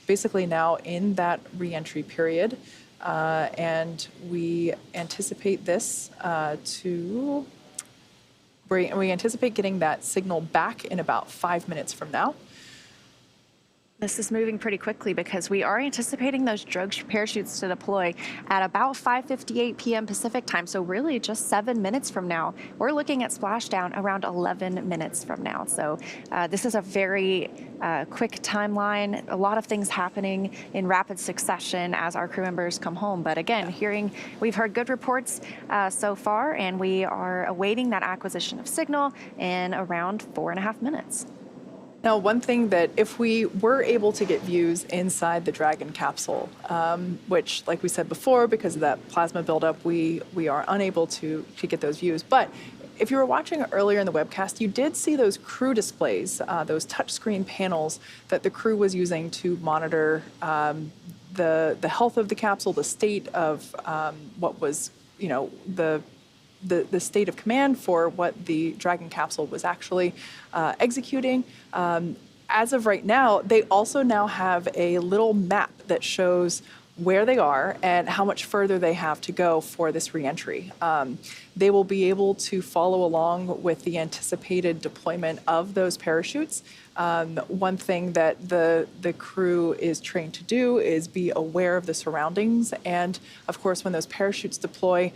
basically now in that reentry period, and we anticipate this we anticipate getting that signal back in about 5 minutes from now. This is moving pretty quickly because we are anticipating those drogue parachutes to deploy at about 5:58 p.m. Pacific time. So really just 7 minutes from now. We're looking at splashdown around 11 minutes from now. So this is a very quick timeline. A lot of things happening in rapid succession as our crew members come home. But again, we've heard good reports so far, and we are awaiting that acquisition of signal in around 4.5 minutes. Now, one thing that if we were able to get views inside the Dragon capsule, which, like we said before, because of that plasma buildup, we are unable to get those views. But if you were watching earlier in the webcast, you did see those crew displays, those touchscreen panels that the crew was using to monitor the health of the capsule, the state of what was, the state of command for what the Dragon capsule was actually executing. As of right now, they also now have a little map that shows where they are and how much further they have to go for this reentry. They will be able to follow along with the anticipated deployment of those parachutes. One thing that the crew is trained to do is be aware of the surroundings. And of course, when those parachutes deploy,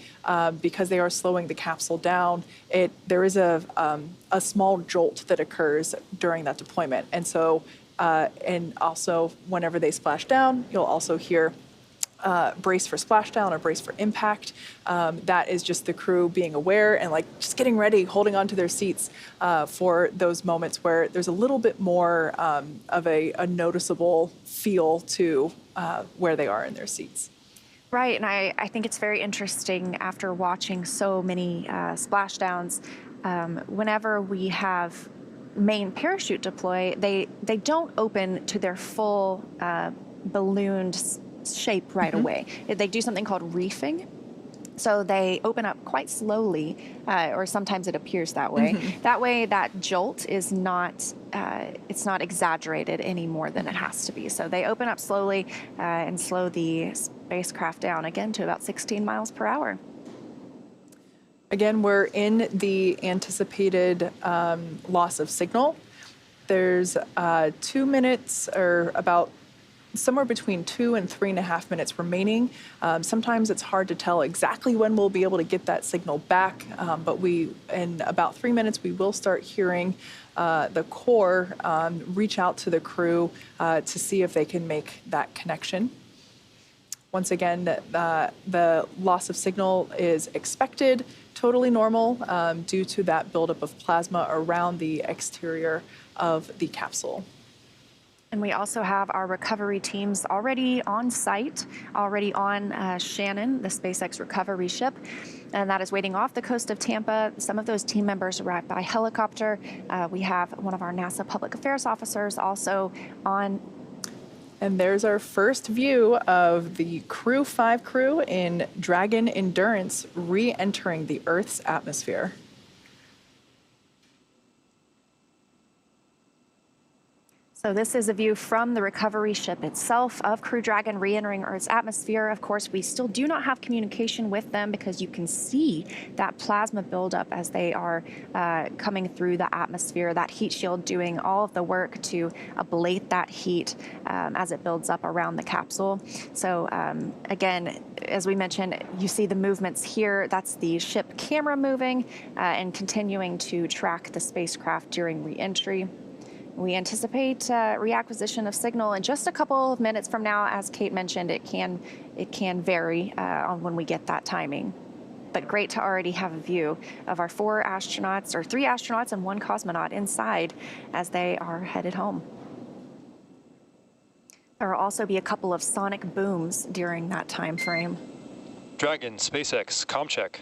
because they are slowing the capsule down, there is a small jolt that occurs during that deployment. And so, and also whenever they splash down, you'll also hear brace for splashdown or brace for impact. That is just the crew being aware and just getting ready, holding on to their seats for those moments where there's a little bit more of a noticeable feel to where they are in their seats. Right, and I think it's very interesting after watching so many splashdowns, whenever we have main parachute deploy, they don't open to their full ballooned shape right away. They do something called reefing. So they open up quite slowly, or sometimes it appears that way. That way, that jolt is not, it's not exaggerated any more than it has to be. So they open up slowly and slow the spacecraft down again to about 16 miles per hour. Again, we're in the anticipated loss of signal. There's 2 minutes, or about somewhere between 2 and 3.5 minutes remaining. Sometimes it's hard to tell exactly when we'll be able to get that signal back, but in about 3 minutes, we will start hearing the Corps reach out to the crew to see if they can make that connection. Once again, the loss of signal is expected, totally normal, due to that buildup of plasma around the exterior of the capsule. And we also have our recovery teams already on site, already on Shannon, the SpaceX recovery ship, and that is waiting off the coast of Tampa. Some of those team members arrived by helicopter. We have one of our NASA public affairs officers also on. And there's our first view of the Crew-5 crew in Dragon Endurance re-entering the Earth's atmosphere. So this is a view from the recovery ship itself of Crew Dragon re-entering Earth's atmosphere. Of course, we still do not have communication with them because you can see that plasma buildup as they are coming through the atmosphere, that heat shield doing all of the work to ablate that heat as it builds up around the capsule. So again, as we mentioned, you see the movements here. That's the ship camera moving and continuing to track the spacecraft during re-entry. We anticipate reacquisition of signal in just a couple of minutes from now. As Kate mentioned, it can vary on when we get that timing. But great to already have a view of our 4 astronauts, or 3 astronauts and 1 cosmonaut inside as they are headed home. There will also be a couple of sonic booms during that time frame. Dragon, SpaceX, comm check.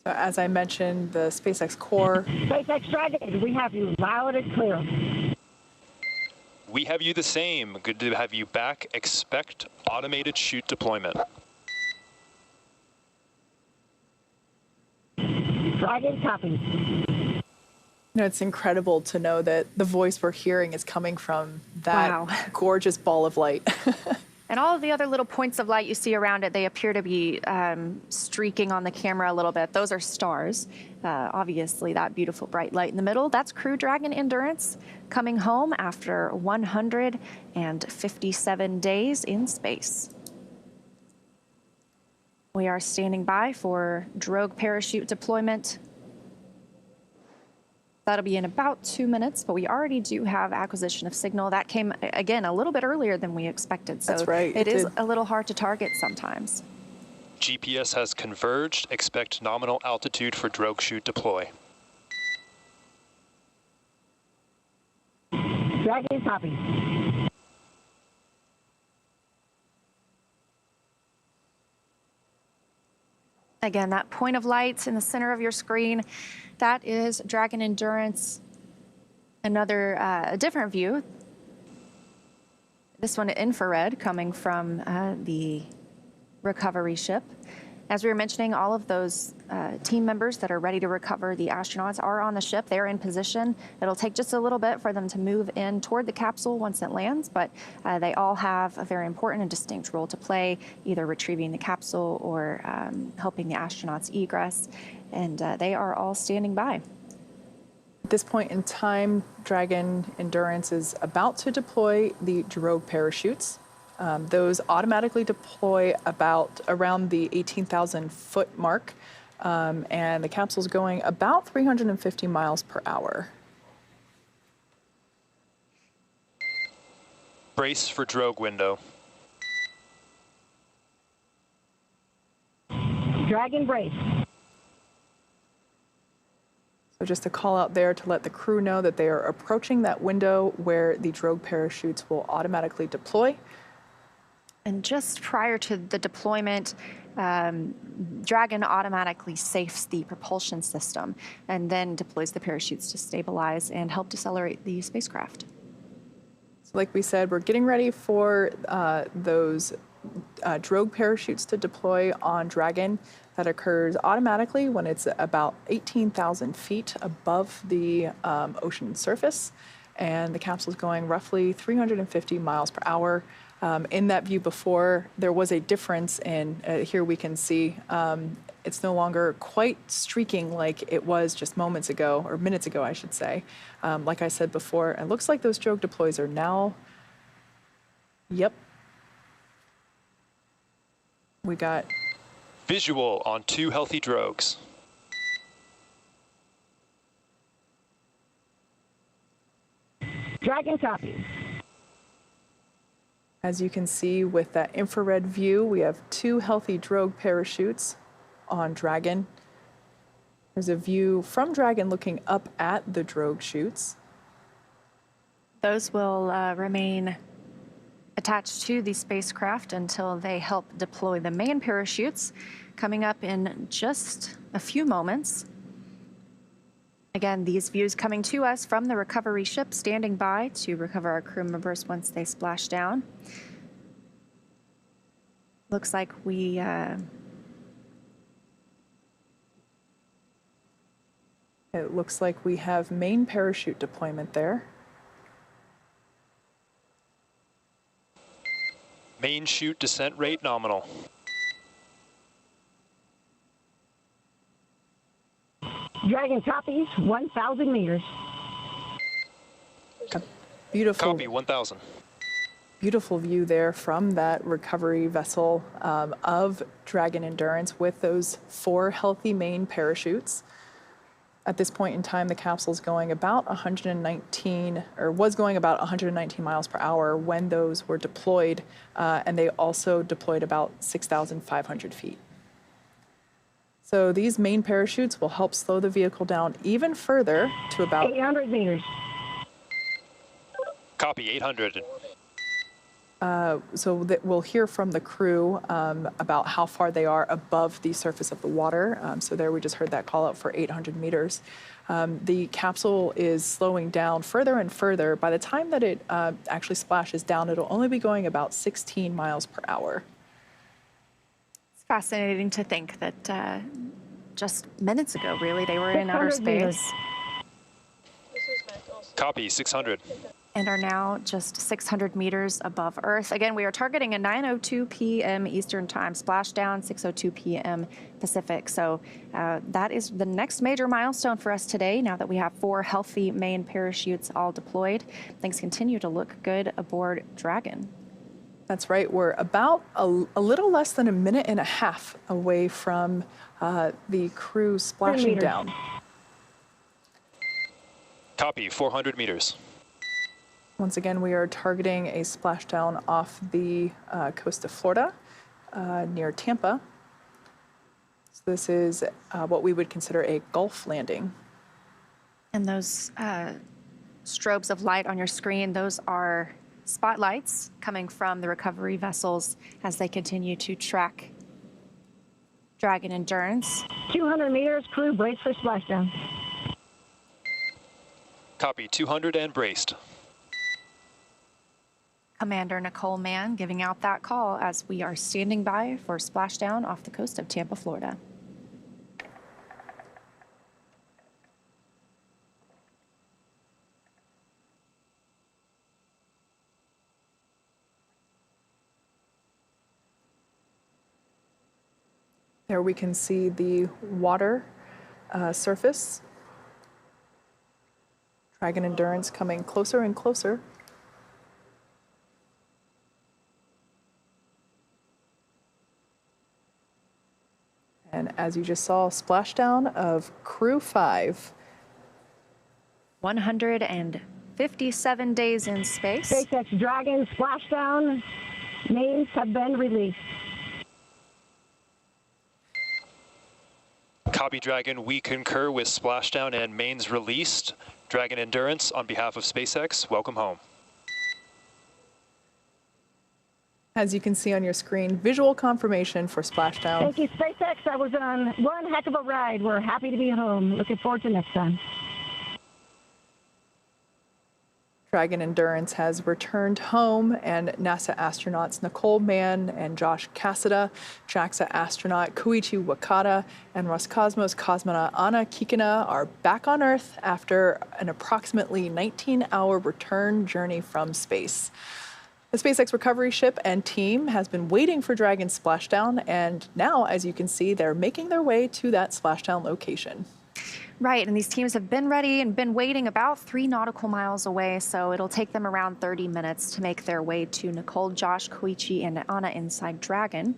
So as I mentioned, the SpaceX core. SpaceX Dragon, we have you loud and clear. We have you the same. Good to have you back. Expect automated chute deployment. Dragon, copy. You know, it's incredible to know that the voice we're hearing is coming from that gorgeous ball of light. And all of the other little points of light you see around it, they appear to be streaking on the camera a little bit. Those are stars. Obviously, that beautiful bright light in the middle, that's Crew Dragon Endurance coming home after 157 days in space. We are standing by for drogue parachute deployment. That'll be in about 2 minutes, but we already do have acquisition of signal. That came, again, a little bit earlier than we expected. So that's right. It is a little hard to target sometimes. GPS has converged. Expect nominal altitude for drogue chute deploy. Dragon, copy. Again, that point of light in the center of your screen, that is Dragon Endurance. Another, a different view. This one infrared coming from the recovery ship. As we were mentioning, all of those team members that are ready to recover the astronauts are on the ship. They're in position. It'll take just a little bit for them to move in toward the capsule once it lands, but they all have a very important and distinct role to play, either retrieving the capsule or helping the astronauts egress, and they are all standing by. At this point in time, Dragon Endurance is about to deploy the drogue parachutes. Those automatically deploy around the 18,000 foot mark, and the capsule's going about 350 miles per hour. Brace for drogue window. Dragon, brace. So just a call out there to let the crew know that they are approaching that window where the drogue parachutes will automatically deploy. And just prior to the deployment, Dragon automatically safes the propulsion system and then deploys the parachutes to stabilize and help decelerate the spacecraft. So like we said, we're getting ready for those drogue parachutes to deploy on Dragon. That occurs automatically when it's about 18,000 feet above the ocean surface, and the capsule is going roughly 350 miles per hour. In that view before, there was a difference in, here we can see, it's no longer quite streaking like it was just moments ago, or minutes ago, I should say. Like I said before, it looks like those drogue deploys are now, yep. We got Visual on 2 healthy drogues. Dragon, copy. As you can see with that infrared view, we have 2 healthy drogue parachutes on Dragon. There's a view from Dragon looking up at the drogue chutes. Those will remain attached to the spacecraft until they help deploy the main parachutes, coming up in just a few moments. Again, these views coming to us from the recovery ship, standing by to recover our crew members once they splash down. Looks like we It looks like we have main parachute deployment there. Main chute descent rate nominal. Dragon copies, 1,000 meters. A beautiful, Copy, 1,000. beautiful view there from that recovery vessel of Dragon Endurance with those 4 healthy main parachutes. At this point in time, the capsule's going about 119, or was going about 119 miles per hour when those were deployed, and they also deployed about 6,500 feet. So these main parachutes will help slow the vehicle down even further to about 800 meters. Copy, 800. so that we'll hear from the crew about how far they are above the surface of the water. So there we just heard that call out for 800 meters. The capsule is slowing down further and further. By the time that it actually splashes down, it'll only be going about 16 miles per hour. It's fascinating to think that just minutes ago, really, they were in outer 600 meters. space Copy, 600. and are now just 600 meters above Earth. Again, we are targeting a 9:02 p.m. Eastern Time, splashdown 6:02 p.m. Pacific. So that is the next major milestone for us today, now that we have 4 healthy main parachutes all deployed. Things continue to look good aboard Dragon. That's right. We're about a little less than a minute and a half away from the crew splashing meters. down. Copy, 400 meters. Once again, we are targeting a splashdown off the coast of Florida near Tampa. So this is what we would consider a Gulf landing. And those strobes of light on your screen, those are spotlights coming from the recovery vessels as they continue to track Dragon Endurance. 200 meters, crew brace for splashdown. Copy, 200 and braced. Commander Nicole Mann giving out that call as we are standing by for splashdown off the coast of Tampa, Florida. There we can see the water surface. Dragon Endurance coming closer and closer. And as you just saw, splashdown of Crew-5. 157 days in space. SpaceX Dragon splashdown. Names have been released. Copy, Dragon. We concur with splashdown and mains released. Dragon Endurance, on behalf of SpaceX, welcome home. As you can see on your screen, visual confirmation for splashdown. Thank you, SpaceX. I was on one heck of a ride. We're happy to be home. Looking forward to next time. Dragon Endurance has returned home, and NASA astronauts Nicole Mann and Josh Cassada, JAXA astronaut Koichi Wakata, and Roscosmos cosmonaut Anna Kikina are back on Earth after an approximately 19-hour return journey from space. The SpaceX recovery ship and team has been waiting for Dragon's splashdown, and now, as you can see, they're making their way to that splashdown location. Right, and these teams have been ready and been waiting about 3 nautical miles away, so it'll take them around 30 minutes to make their way to Nicole, Josh, Koichi, and Anna inside Dragon.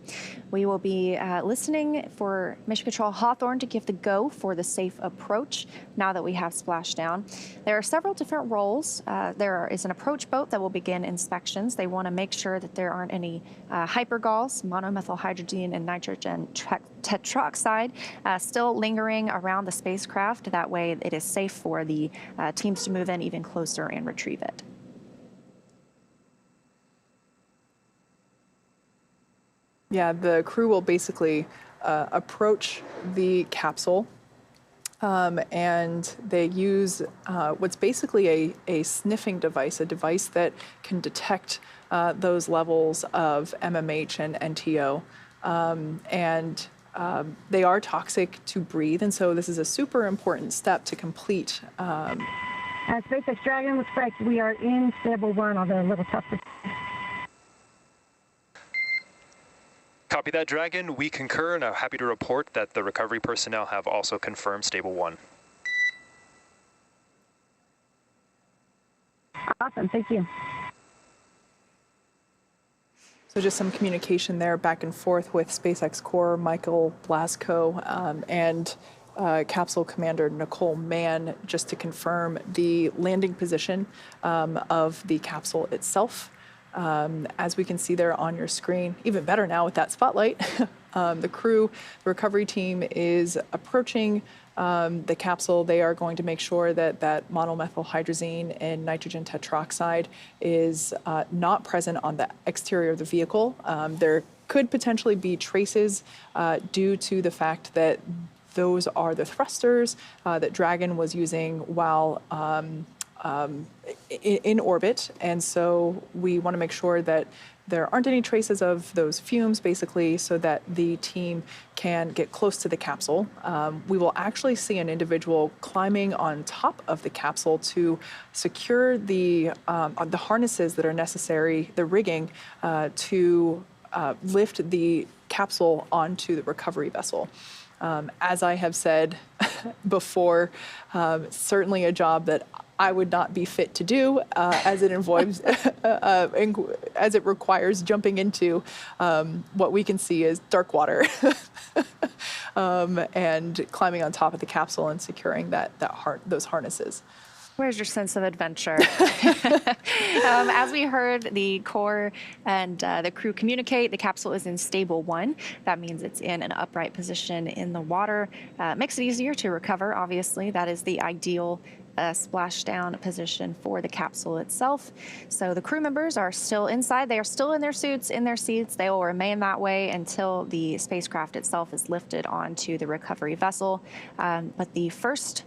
We will be listening for Mission Control Hawthorne to give the go for the safe approach now that we have splashdown. There are several different roles. There is an approach boat that will begin inspections. They want to make sure that there aren't any hypergols, monomethyl hydrogen and nitrogen tetroxide, still lingering around the spacecraft. That way it is safe for the teams to move in even closer and retrieve it. Yeah, the crew will basically approach the capsule and they use what's basically a sniffing device, a device that can detect those levels of MMH and NTO. And they are toxic to breathe, and so this is a super important step to complete. SpaceX Dragon, looks like we are in stable 1, although a little tough to. Copy that, Dragon. We concur and are happy to report that the recovery personnel have also confirmed stable 1. Awesome, thank you. So just some communication there back and forth with SpaceX Core Michael Blasco and Capsule Commander Nicole Mann, just to confirm the landing position of the capsule itself. As we can see there on your screen, even better now with that spotlight, the crew, the recovery team is approaching the capsule. They are going to make sure that that monomethylhydrazine and nitrogen tetroxide is not present on the exterior of the vehicle. There could potentially be traces due to the fact that those are the thrusters that Dragon was using while in orbit, and so we want to make sure that there aren't any traces of those fumes, basically, so that the team can get close to the capsule. We will actually see an individual climbing on top of the capsule to secure the harnesses that are necessary, the rigging, to lift the capsule onto the recovery vessel. As I have said before, certainly a job that I would not be fit to do, as it involves, as it requires jumping into what we can see as dark water and climbing on top of the capsule and securing those harnesses. Where's your sense of adventure? As we heard the core and the crew communicate, the capsule is in stable 1. That means it's in an upright position in the water. Makes it easier to recover, obviously. That is the ideal splashdown position for the capsule itself. So the crew members are still inside. They are still in their suits, in their seats. They will remain that way until the spacecraft itself is lifted onto the recovery vessel. But the first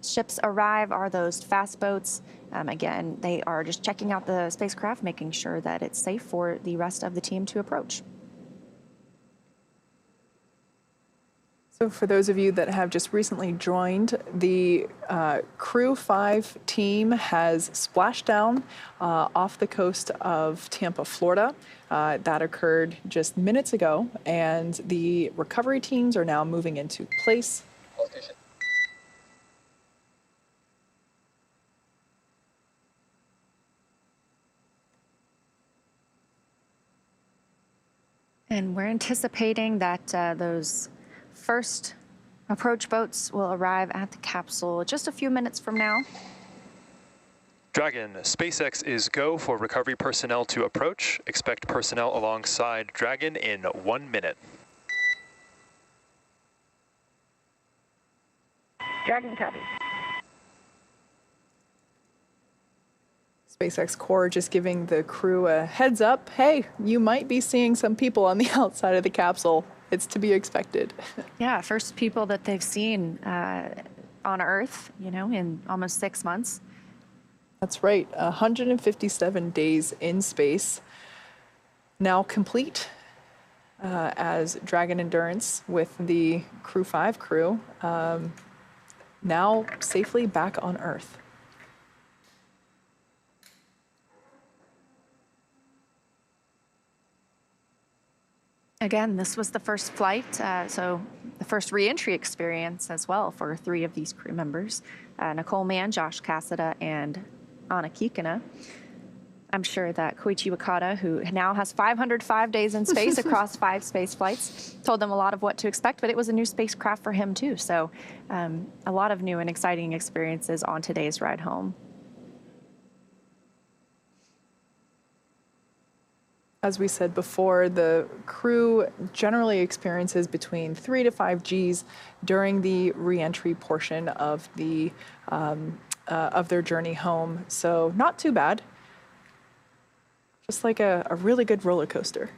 ships arrive are those fast boats. Again, they are just checking out the spacecraft, making sure that it's safe for the rest of the team to approach. So for those of you that have just recently joined, the Crew-5 team has splashed down off the coast of Tampa, Florida. That occurred just minutes ago, and the recovery teams are now moving into place. And we're anticipating that those first approach boats will arrive at the capsule just a few minutes from now. Dragon, SpaceX is go for recovery personnel to approach. Expect personnel alongside Dragon in 1 minute. Dragon copy. SpaceX Core just giving the crew a heads up. Hey, you might be seeing some people on the outside of the capsule. It's to be expected. Yeah, first people that they've seen on Earth, in almost 6 months. That's right, 157 days in space. Now complete as Dragon Endurance with the Crew-5 crew, now safely back on Earth. Again, this was the first flight, so the first re-entry experience as well for 3 of these crew members, Nicole Mann, Josh Cassada, and Anna Kikina. I'm sure that Koichi Wakata, who now has 505 days in space across 5 space flights, told them a lot of what to expect, but it was a new spacecraft for him too. So a lot of new and exciting experiences on today's ride home. As we said before, the crew generally experiences between 3 to 5 Gs during the re-entry portion of their journey home. So not too bad. Just like a really good roller coaster.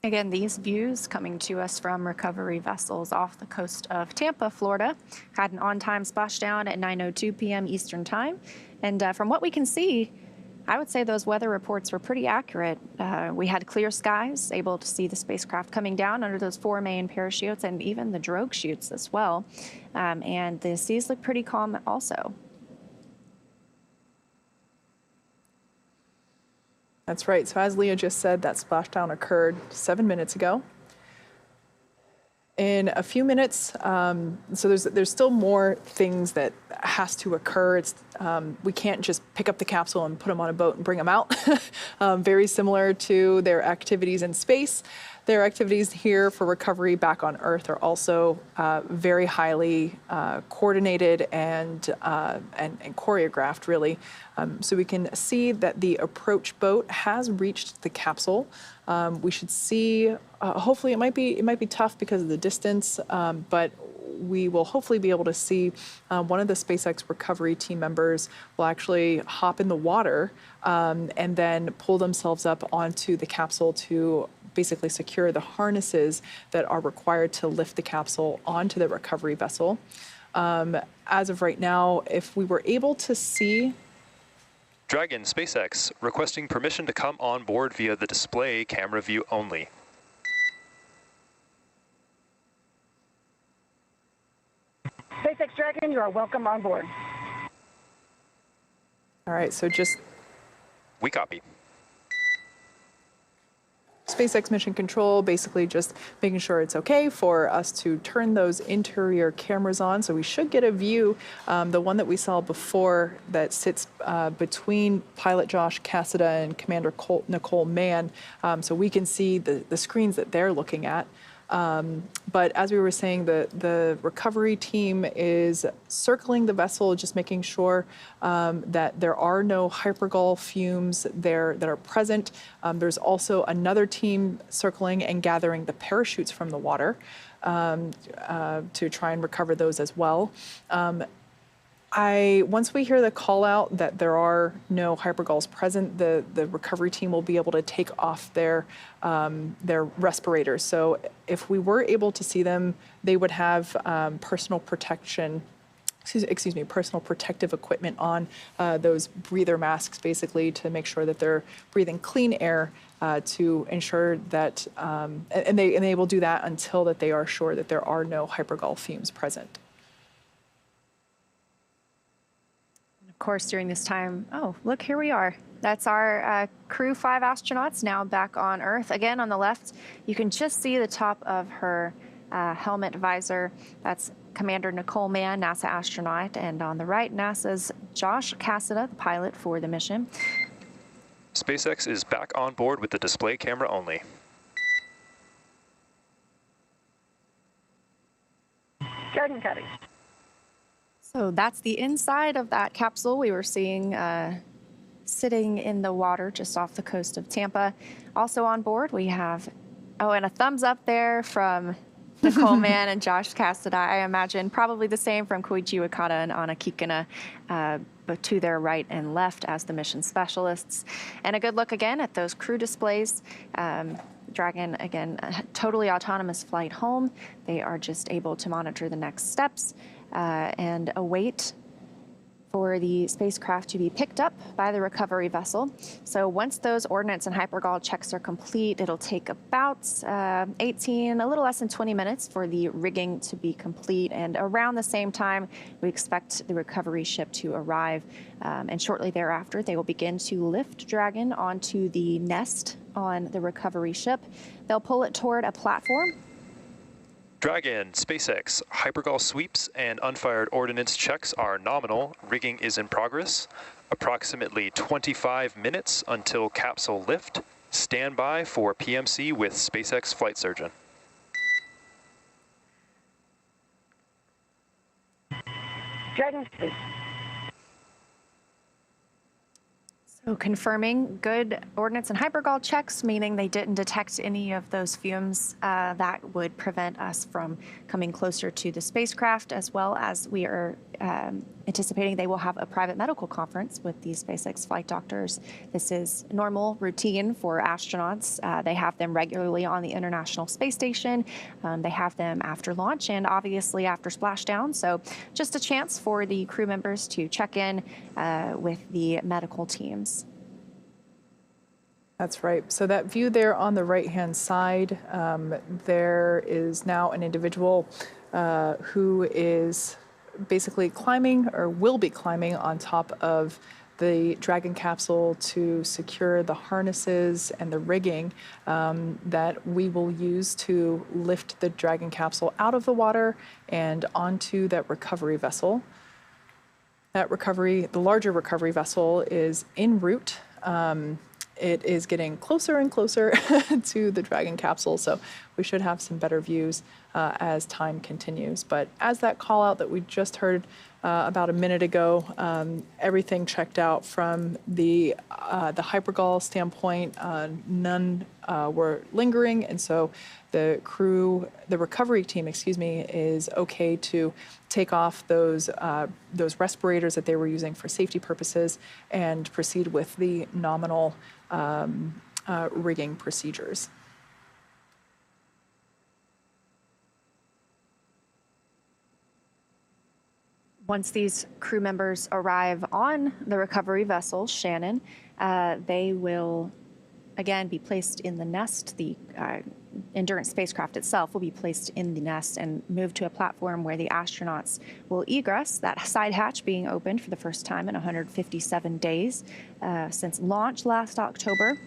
Again, these views coming to us from recovery vessels off the coast of Tampa, Florida. Had an on-time splashdown at 9:02 p.m. Eastern Time. And from what we can see, I would say those weather reports were pretty accurate. We had clear skies, able to see the spacecraft coming down under those 4 main parachutes and even the drogue chutes as well. And the seas look pretty calm also. That's right. So as Leah just said, that splashdown occurred 7 minutes ago. In a few minutes, so there's still more things that has to occur. We can't just pick up the capsule and put them on a boat and bring them out. Very similar to their activities in space. Their activities here for recovery back on Earth are also very highly coordinated and choreographed, really. So we can see that the approach boat has reached the capsule. We should see, hopefully it might be tough because of the distance, but we will hopefully be able to see one of the SpaceX recovery team members will actually hop in the water and then pull themselves up onto the capsule to basically secure the harnesses that are required to lift the capsule onto the recovery vessel. As of right now, if we were able to see Dragon, SpaceX, requesting permission to come on board via the display camera view only. SpaceX Dragon, you are welcome on board. All right, so just We copy. SpaceX Mission Control, basically just making sure it's okay for us to turn those interior cameras on. So we should get a view, the one that we saw before that sits between pilot Josh Cassada and Commander Nicole Mann, so we can see the screens that they're looking at. But as we were saying, the recovery team is circling the vessel, just making sure that there are no hypergol fumes there that are present. There's also another team circling and gathering the parachutes from the water to try and recover those as well. Once we hear the call out that there are no hypergols present, the recovery team will be able to take off their respirators. So if we were able to see them, they would have personal protective equipment on, those breather masks basically to make sure that they're breathing clean air to ensure that, and they will do that until that they are sure that there are no hypergol fumes present. Of course, during this time, oh, look, here we are. That's our Crew-5 astronauts now back on Earth. Again, on the left, you can just see the top of her helmet visor. That's Commander Nicole Mann, NASA astronaut. And on the right, NASA's Josh Cassada, the pilot for the mission. SpaceX is back on board with the display camera only. Dragon copy. So that's the inside of that capsule we were seeing sitting in the water just off the coast of Tampa. Also on board, we have, oh, and a thumbs up there from Nicole Mann and Josh Cassada. I imagine probably the same from Koichi Wakata and Anna Kikina, but to their right and left as the mission specialists. And a good look again at those crew displays. Dragon, again, a totally autonomous flight home. They are just able to monitor the next steps and await for the spacecraft to be picked up by the recovery vessel. So once those ordnance and hypergol checks are complete, it'll take about 18, a little less than 20 minutes for the rigging to be complete. And around the same time, we expect the recovery ship to arrive. And shortly thereafter, they will begin to lift Dragon onto the nest on the recovery ship. They'll pull it toward a platform. Dragon, SpaceX, hypergol sweeps and unfired ordnance checks are nominal. Rigging is in progress. Approximately 25 minutes until capsule lift. Stand by for PMC with SpaceX flight surgeon. Dragon, please. So confirming good ordnance and hypergol checks, meaning they didn't detect any of those fumes that would prevent us from coming closer to the spacecraft, as well as we are anticipating they will have a private medical conference with the SpaceX flight doctors. This is normal routine for astronauts. They have them regularly on the International Space Station. They have them after launch and obviously after splashdown. So just a chance for the crew members to check in with the medical teams. That's right. So that view there on the right-hand side, there is now an individual who is basically climbing, or will be climbing, on top of the Dragon capsule to secure the harnesses and the rigging that we will use to lift the Dragon capsule out of the water and onto that recovery vessel. That recovery, the larger recovery vessel, is en route. It is getting closer and closer to the Dragon capsule, so we should have some better views as time continues. But as that call out that we just heard about a minute ago, everything checked out from the hypergol standpoint. None were lingering, and so the recovery team, is okay to take off those respirators that they were using for safety purposes and proceed with the nominal rigging procedures. Once these crew members arrive on the recovery vessel, Shannon, they will again be placed in the nest. The Endurance spacecraft itself will be placed in the nest and moved to a platform where the astronauts will egress, that side hatch being opened for the first time in 157 days since launch last October.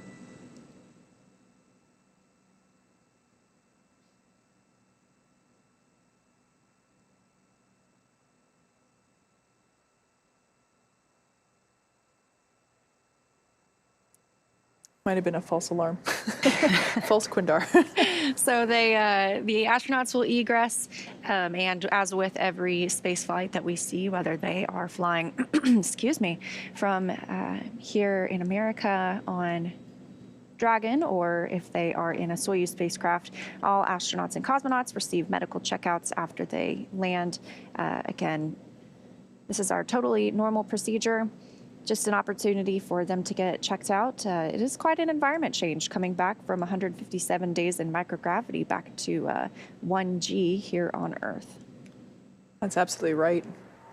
Might have been a false alarm, false Quindar. So the astronauts will egress, and as with every space flight that we see, whether they are flying, from here in America on Dragon, or if they are in a Soyuz spacecraft, all astronauts and cosmonauts receive medical checkouts after they land. Again, this is our totally normal procedure. Just an opportunity for them to get checked out. It is quite an environment change coming back from 157 days in microgravity back to 1G here on Earth. That's absolutely right.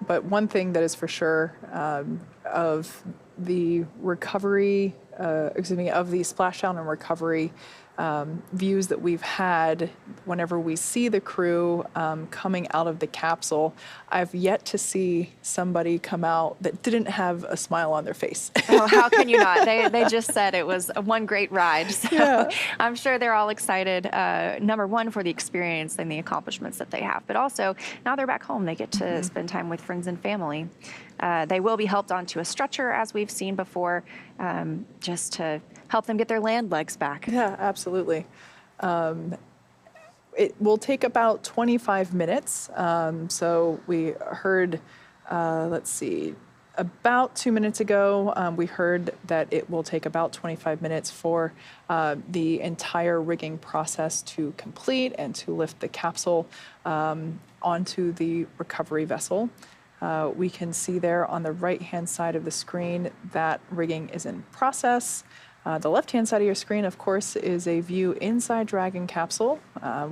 But one thing that is for sure of the recovery, of the splashdown and recovery views that we've had whenever we see the crew coming out of the capsule, I've yet to see somebody come out that didn't have a smile on their face. Oh, how can you not? They just said it was one great ride. So yeah. I'm sure they're all excited, number one, for the experience and the accomplishments that they have, but also now they're back home. They get to spend time with friends and family. They will be helped onto a stretcher, as we've seen before, just to help them get their land legs back. Yeah, absolutely. It will take about 25 minutes. So we heard, about 2 minutes ago, we heard that it will take about 25 minutes for the entire rigging process to complete and to lift the capsule onto the recovery vessel. We can see there on the right-hand side of the screen that rigging is in process. The left-hand side of your screen, of course, is a view inside Dragon capsule,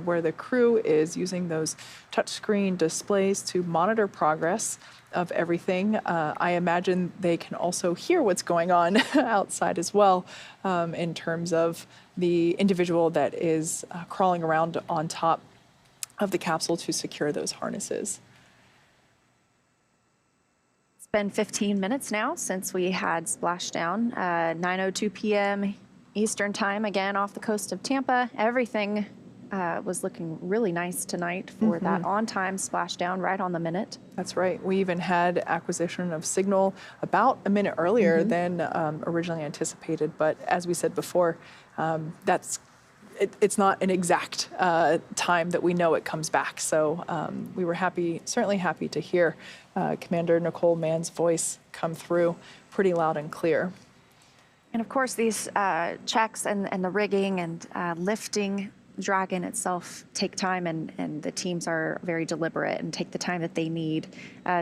where the crew is using those touchscreen displays to monitor progress of everything. I imagine they can also hear what's going on outside as well, in terms of the individual that is crawling around on top of the capsule to secure those harnesses. It's been 15 minutes now since we had splashdown, 9:02 p.m. Eastern time, again off the coast of Tampa. Everything was looking really nice tonight for that on-time splashdown, right on the minute. That's right. We even had acquisition of signal about a minute earlier than originally anticipated. But as we said before, it's not an exact time that we know it comes back. So we were certainly happy to hear Commander Nicole Mann's voice come through pretty loud and clear. And of course, these checks and the rigging and lifting Dragon itself take time, and the teams are very deliberate and take the time that they need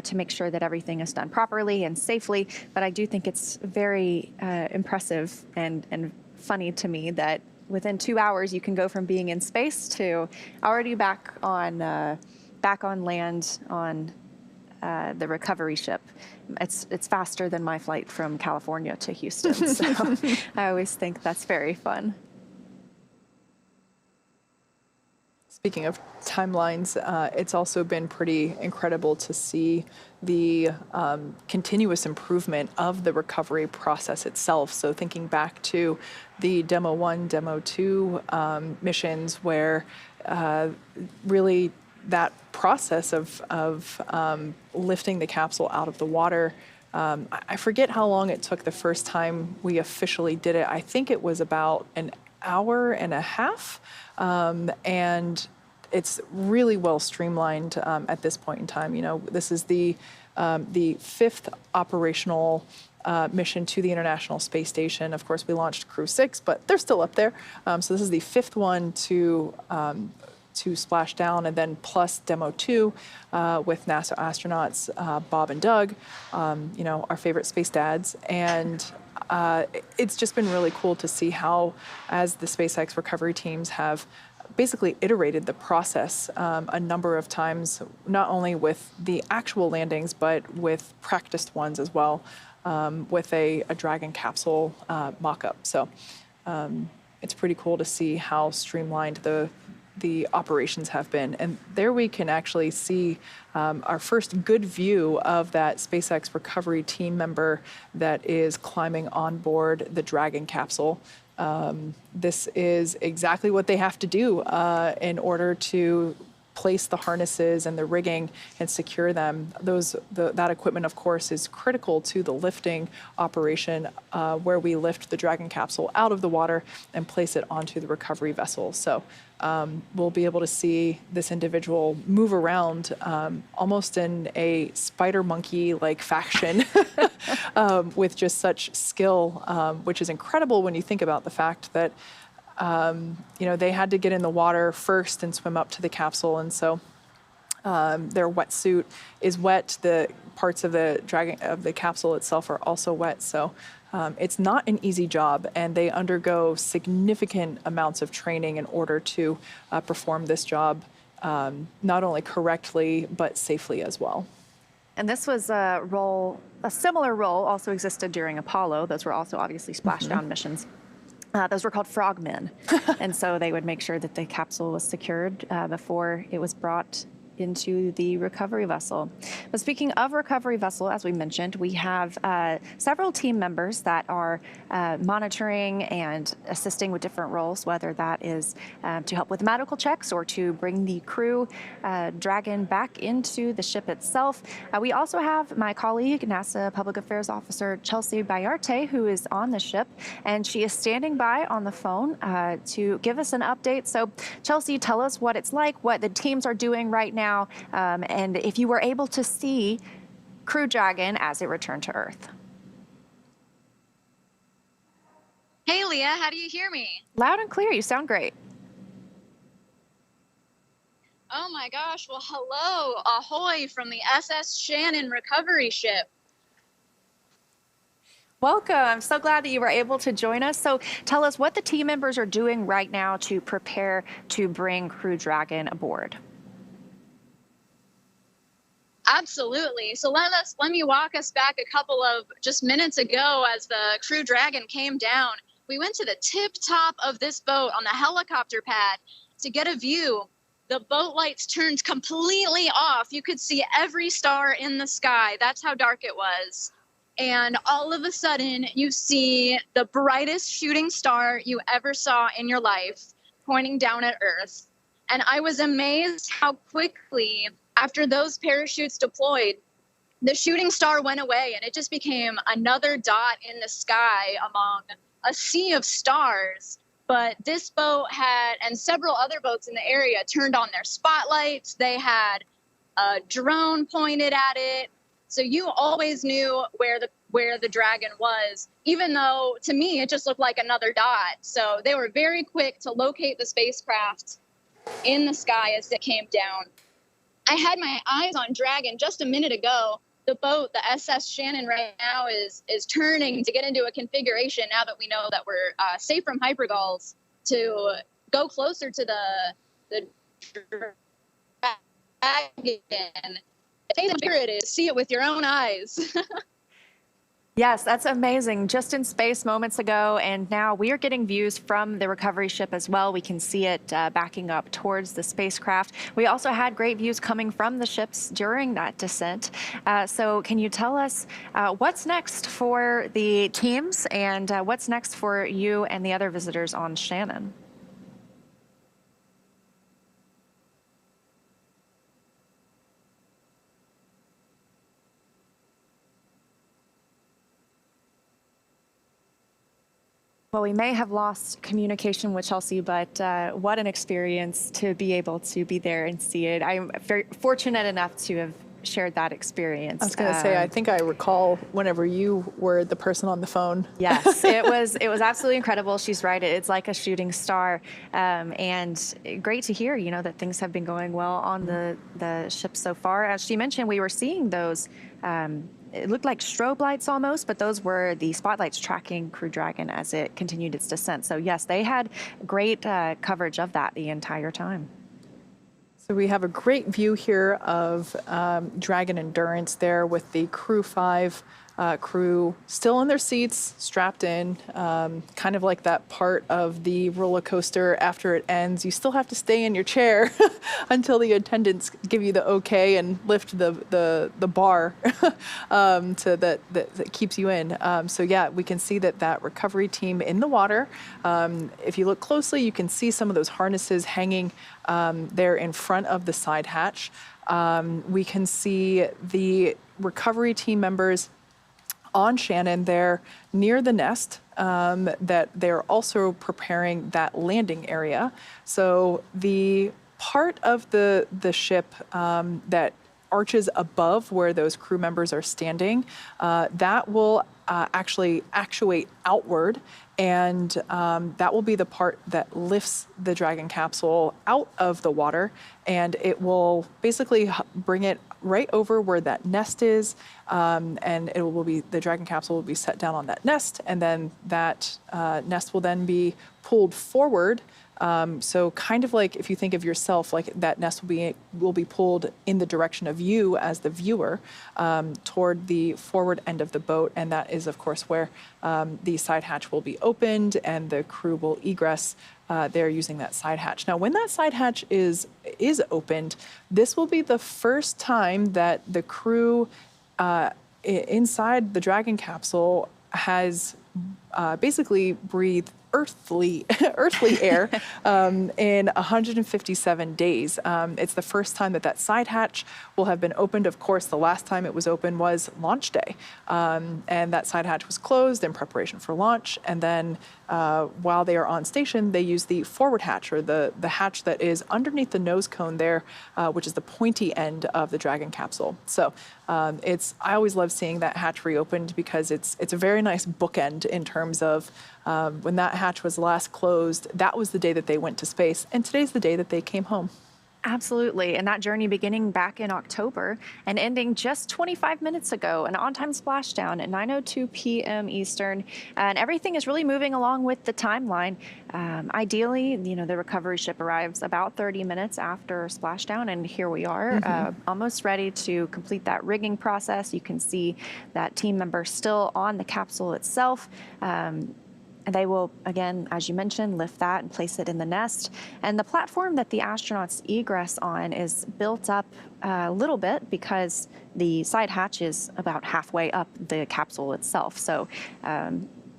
to make sure that everything is done properly and safely. But I do think it's very impressive and funny to me that within 2 hours you can go from being in space to already back on land on the recovery ship. It's faster than my flight from California to Houston, so I always think that's very fun. Speaking of timelines, it's also been pretty incredible to see the continuous improvement of the recovery process itself. So thinking back to the Demo 1, Demo 2 missions where really that process of lifting the capsule out of the water, I forget how long it took the first time we officially did it. I think it was about an hour and a half. And it's really well streamlined at this point in time. You know, this is the fifth operational mission to the International Space Station. Of course, we launched Crew-6, but they're still up there. So this is the fifth one to splash down, and then plus Demo 2 with NASA astronauts Bob and Doug, you know, our favorite space dads. And it's just been really cool to see how, as the SpaceX recovery teams have basically iterated the process a number of times, not only with the actual landings, but with practiced ones as well, with a Dragon capsule mock-up. So it's pretty cool to see how streamlined the operations have been. And there we can actually see our first good view of that SpaceX recovery team member that is climbing on board the Dragon capsule. This is exactly what they have to do in order to place the harnesses and the rigging and secure them. That equipment, of course, is critical to the lifting operation where we lift the Dragon capsule out of the water and place it onto the recovery vessel. So we'll be able to see this individual move around almost in a spider monkey-like fashion with just such skill, which is incredible when you think about the fact that you know, they had to get in the water first and swim up to the capsule, and so their wetsuit is wet. The parts of the capsule itself are also wet, so it's not an easy job, and they undergo significant amounts of training in order to perform this job not only correctly but safely as well. And this was a similar role also existed during Apollo. Those were also obviously splashdown missions. Those were called frogmen. And so they would make sure that the capsule was secured before it was brought into the recovery vessel. But speaking of recovery vessel, as we mentioned, we have several team members that are monitoring and assisting with different roles, whether that is to help with medical checks or to bring the crew Dragon back into the ship itself. We also have my colleague, NASA Public Affairs Officer Chelsea Bayarte, who is on the ship, and she is standing by on the phone to give us an update. So Chelsea, tell us what it's like, what the teams are doing right now, and if you were able to see Crew Dragon as it returned to Earth. Hey, Leah, how do you hear me? Loud and clear. You sound great. Oh my gosh. Well, hello. Ahoy from the SS Shannon recovery ship. Welcome. I'm so glad that you were able to join us. So tell us what the team members are doing right now to prepare to bring Crew Dragon aboard. Absolutely. So let me walk us back a couple of just minutes ago as the Crew Dragon came down. We went to the tip top of this boat on the helicopter pad to get a view. The boat lights turned completely off. You could see every star in the sky. That's how dark it was. And all of a sudden, you see the brightest shooting star you ever saw in your life pointing down at Earth. And I was amazed how quickly, after those parachutes deployed, the shooting star went away and it just became another dot in the sky among a sea of stars. But this boat had, and several other boats in the area, turned on their spotlights. They had a drone pointed at it. So you always knew where the Dragon was, even though to me it just looked like another dot. So they were very quick to locate the spacecraft in the sky as it came down. I had my eyes on Dragon just a minute ago. The boat, the SS Shannon, right now is turning to get into a configuration now that we know that we're safe from hypergulls to go closer to the Dragon. Here it is. See it with your own eyes. Yes, that's amazing. Just in space moments ago, and now we are getting views from the recovery ship as well. We can see it backing up towards the spacecraft. We also had great views coming from the ships during that descent. So can you tell us what's next for the teams and what's next for you and the other visitors on Shannon? Well, we may have lost communication with Chelsea, but what an experience to be able to be there and see it. I'm very fortunate enough to have shared that experience. I was going to say, I think I recall whenever you were the person on the phone. Yes, it was absolutely incredible. She's right. It's like a shooting star. And great to hear, that things have been going well on the ship so far. As she mentioned, we were seeing those it looked like strobe lights almost, but those were the spotlights tracking Crew Dragon as it continued its descent. So yes, they had great coverage of that the entire time. So we have a great view here of Dragon Endurance there with the Crew-5 crew still in their seats, strapped in, kind of like that part of the roller coaster after it ends. You still have to stay in your chair until the attendants give you the okay and lift the bar that keeps you in. So yeah, we can see that recovery team in the water. If you look closely, you can see some of those harnesses hanging there in front of the side hatch. We can see the recovery team members on Shannon there near the nest, that they're also preparing that landing area. So the part of the ship that arches above where those crew members are standing, that will actually actuate outward, and that will be the part that lifts the Dragon capsule out of the water, and it will basically bring it right over where that nest is, and the Dragon capsule will be set down on that nest, and then that nest will then be pulled forward. So kind of like if you think of yourself, like that nest will be pulled in the direction of you as the viewer, toward the forward end of the boat, and that is of course where the side hatch will be opened and the crew will egress there using that side hatch. Now when that side hatch is opened, this will be the first time that the crew inside the Dragon capsule has basically breathed earthly air in 157 days. It's the first time that side hatch will have been opened. Of course, the last time it was open was launch day, and that side hatch was closed in preparation for launch. And then while they are on station, they use the forward hatch, or the hatch that is underneath the nose cone there, which is the pointy end of the Dragon capsule. So I always love seeing that hatch reopened because it's a very nice bookend in terms of when that hatch was last closed, that was the day that they went to space, and today's the day that they came home. Absolutely, and that journey beginning back in October and ending just 25 minutes ago, an on-time splashdown at 9:02 p.m. Eastern, and everything is really moving along with the timeline. Ideally, the recovery ship arrives about 30 minutes after splashdown, and here we are, almost ready to complete that rigging process. You can see that team member still on the capsule itself. And they will, again, as you mentioned, lift that and place it in the nest. And the platform that the astronauts egress on is built up a little bit because the side hatch is about halfway up the capsule itself. So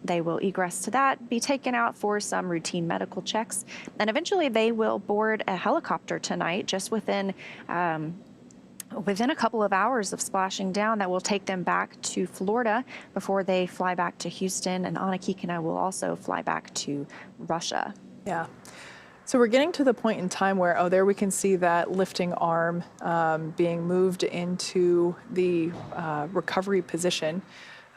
they will egress to that, be taken out for some routine medical checks. And eventually they will board a helicopter tonight just within a couple of hours of splashing down that will take them back to Florida before they fly back to Houston, and Anna Kikina will also fly back to Russia. Yeah. So we're getting to the point in time where, there we can see that lifting arm being moved into the recovery position.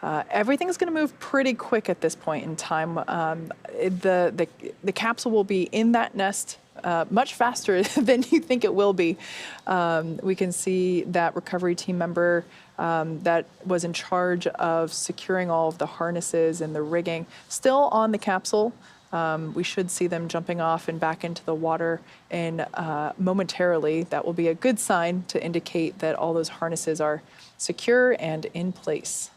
Everything's going to move pretty quick at this point in time. The capsule will be in that nest much faster than you think it will be. We can see that recovery team member that was in charge of securing all of the harnesses and the rigging still on the capsule. We should see them jumping off and back into the water in momentarily. That will be a good sign to indicate that all those harnesses are secure and in place.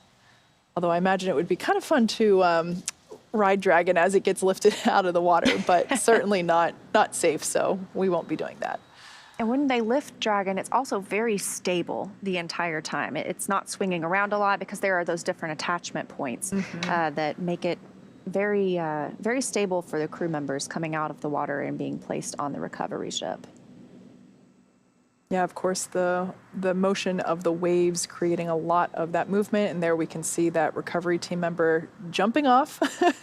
Although I imagine it would be kind of fun to ride Dragon as it gets lifted out of the water, but certainly not safe, so we won't be doing that. And when they lift Dragon, it's also very stable the entire time. It's not swinging around a lot because there are those different attachment points that make it very, very stable for the crew members coming out of the water and being placed on the recovery ship. Yeah, of course, the motion of the waves creating a lot of that movement, and there we can see that recovery team member jumping off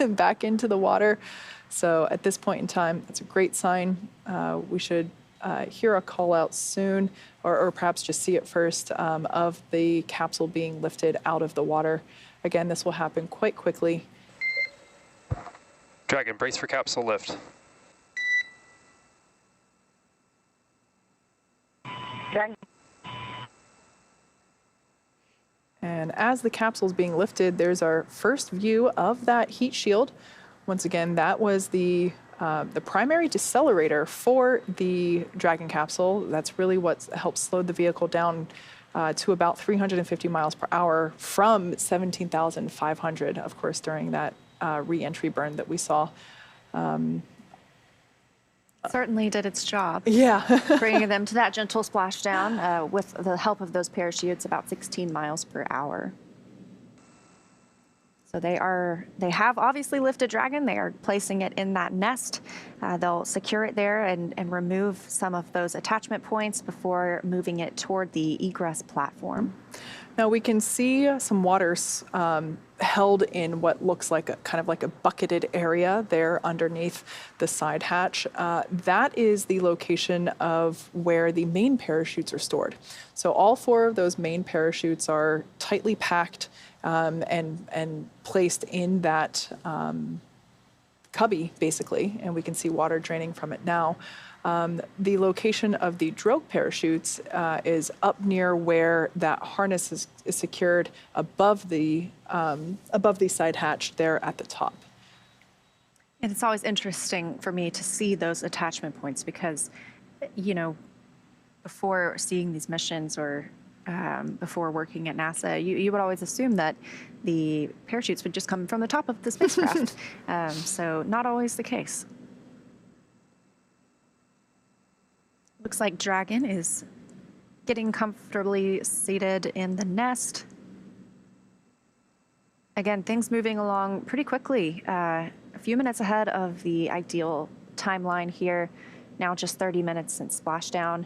back into the water. So at this point in time, that's a great sign. We should hear a call out soon, or perhaps just see it first, of the capsule being lifted out of the water. Again, this will happen quite quickly. Dragon, brace for capsule lift. Dragon. And as the capsule is being lifted, there's our first view of that heat shield. Once again, that was the primary decelerator for the Dragon capsule. That's really what helps slow the vehicle down to about 350 miles per hour from 17,500, of course, during that re-entry burn that we saw. Certainly did its job. Yeah. Bringing them to that gentle splashdown with the help of those parachutes, about 16 miles per hour. So they have obviously lifted Dragon. They are placing it in that nest. They'll secure it there and remove some of those attachment points before moving it toward the egress platform. Now we can see some water held in what looks like kind of like a bucketed area there underneath the side hatch. That is the location of where the main parachutes are stored. So all 4 of those main parachutes are tightly packed and placed in that cubby, basically, and we can see water draining from it now. The location of the drogue parachutes is up near where that harness is secured above the side hatch there at the top. And it's always interesting for me to see those attachment points because, you know, before seeing these missions or before working at NASA, you would always assume that the parachutes would just come from the top of the spacecraft. So not always the case. Looks like Dragon is getting comfortably seated in the nest. Again, things moving along pretty quickly. A few minutes ahead of the ideal timeline here. Now just 30 minutes since splashdown.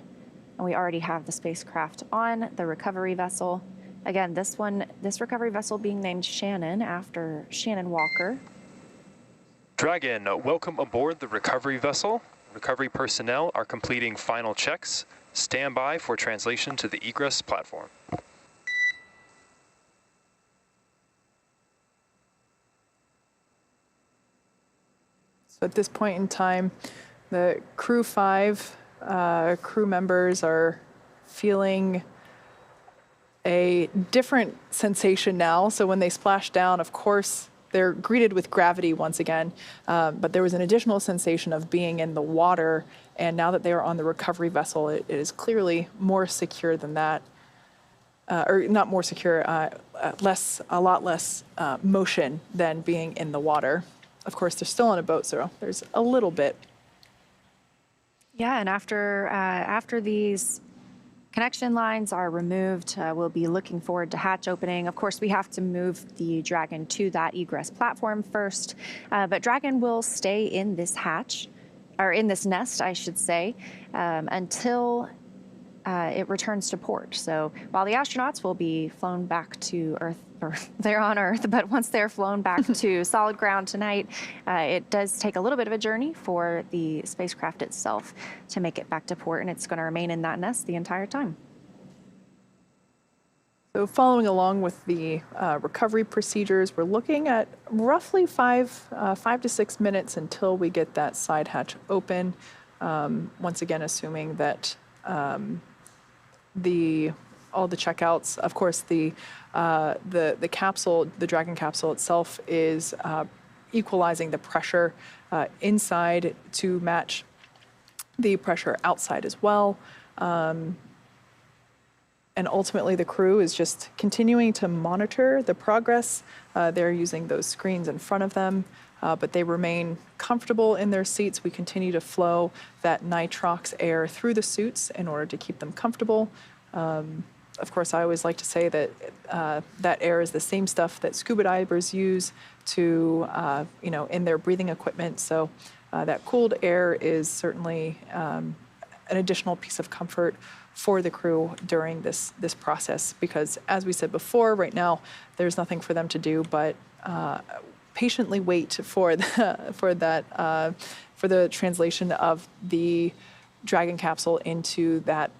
And we already have the spacecraft on the recovery vessel. Again, this recovery vessel being named Shannon after Shannon Walker. Dragon, welcome aboard the recovery vessel. Recovery personnel are completing final checks. Stand by for translation to the egress platform. So at this point in time, the Crew-5 crew members are feeling a different sensation now. So when they splash down, of course, they're greeted with gravity once again, but there was an additional sensation of being in the water, and now that they are on the recovery vessel, it is clearly more secure than that. Or not more secure, a lot less motion than being in the water. Of course, they're still on a boat, so there's a little bit. Yeah, and after these connection lines are removed, we'll be looking forward to hatch opening. Of course, we have to move the Dragon to that egress platform first, but Dragon will stay in this hatch, or in this nest, I should say, until it returns to port. So while the astronauts will be flown back to Earth, or they're on Earth, but once they're flown back to solid ground tonight, it does take a little bit of a journey for the spacecraft itself to make it back to port, and it's going to remain in that nest the entire time. So following along with the recovery procedures, we're looking at roughly 5 to 6 minutes until we get that side hatch open. Once again, assuming that all the checkouts, of course, the capsule, the Dragon capsule itself is equalizing the pressure inside to match the pressure outside as well. And ultimately, the crew is just continuing to monitor the progress. They're using those screens in front of them, but they remain comfortable in their seats. We continue to flow that nitrox air through the suits in order to keep them comfortable. Of course, I always like to say that that air is the same stuff that scuba divers use to, in their breathing equipment. So that cooled air is certainly an additional piece of comfort for the crew during this process, because as we said before, right now there's nothing for them to do but patiently wait for the translation of the Dragon capsule into that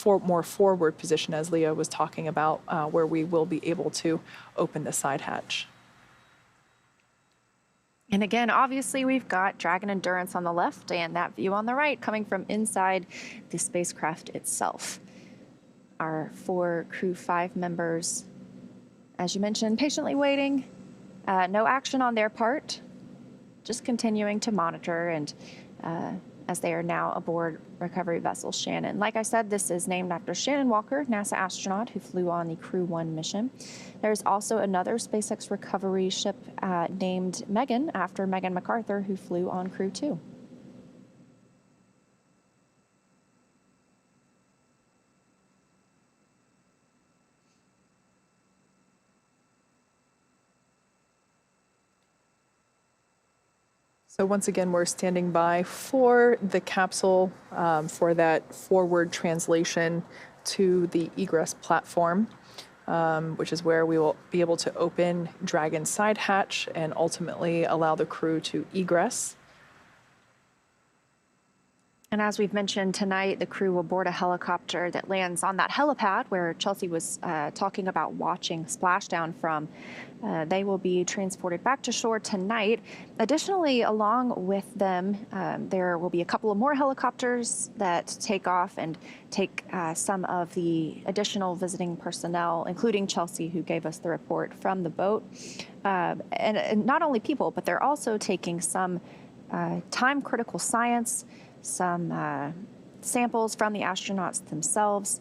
more forward position, as Leah was talking about, where we will be able to open the side hatch. And again, obviously, we've got Dragon Endurance on the left and that view on the right coming from inside the spacecraft itself. Our 4 Crew-5 members, as you mentioned, patiently waiting. No action on their part, just continuing to monitor, and as they are now aboard recovery vessel Shannon. Like I said, this is named after Shannon Walker, NASA astronaut who flew on the Crew-1 mission. There's also another SpaceX recovery ship named Megan, after Megan MacArthur, who flew on Crew-2. So once again, we're standing by for the capsule for that forward translation to the egress platform, which is where we will be able to open Dragon's side hatch and ultimately allow the crew to egress. And as we've mentioned tonight, the crew will board a helicopter that lands on that helipad where Chelsea was talking about watching splashdown from. They will be transported back to shore tonight. Additionally, along with them, there will be a couple of more helicopters that take off and take some of the additional visiting personnel, including Chelsea, who gave us the report from the boat. And not only people, but they're also taking some time-critical science, some samples from the astronauts themselves.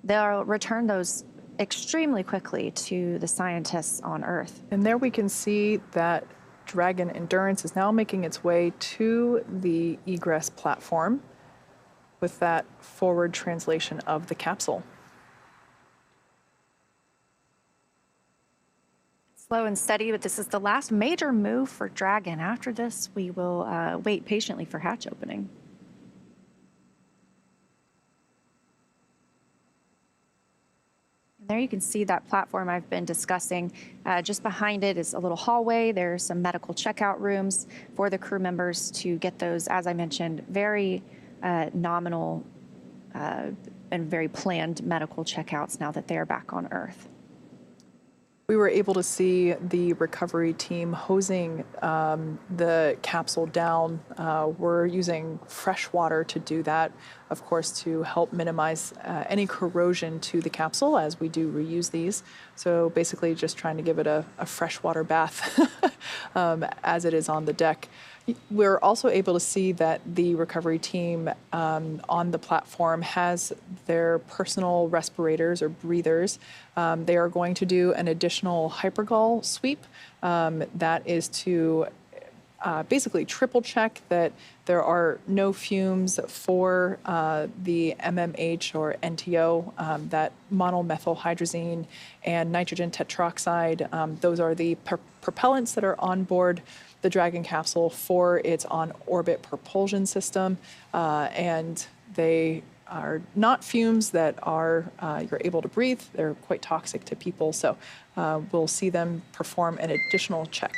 They'll return those extremely quickly to the scientists on Earth. And there we can see that Dragon Endurance is now making its way to the egress platform with that forward translation of the capsule. Slow and steady, but this is the last major move for Dragon. After this, we will wait patiently for hatch opening. There you can see that platform I've been discussing. Just behind it is a little hallway. There's some medical checkout rooms for the crew members to get those, as I mentioned, very nominal and very planned medical checkouts now that they are back on Earth. We were able to see the recovery team hosing the capsule down. We're using fresh water to do that, of course, to help minimize any corrosion to the capsule as we do reuse these. So basically just trying to give it a freshwater bath as it is on the deck. We're also able to see that the recovery team on the platform has their personal respirators or breathers. They are going to do an additional hypergol sweep that is to basically triple check that there are no fumes for the MMH or NTO, that monomethylhydrazine and nitrogen tetroxide. Those are the propellants that are on board the Dragon capsule for its on-orbit propulsion system, and they are not fumes that are you're able to breathe. They're quite toxic to people, so we'll see them perform an additional check.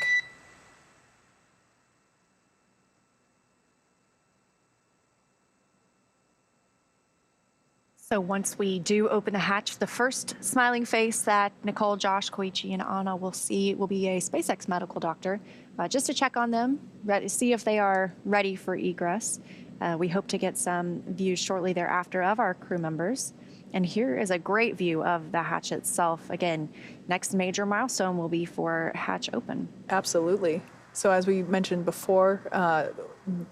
So once we do open the hatch, the first smiling face that Nicole, Josh, Koichi, and Anna will see will be a SpaceX medical doctor, just to check on them, see if they are ready for egress. We hope to get some views shortly thereafter of our crew members. And here is a great view of the hatch itself. Again, next major milestone will be for hatch open. Absolutely. So as we mentioned before,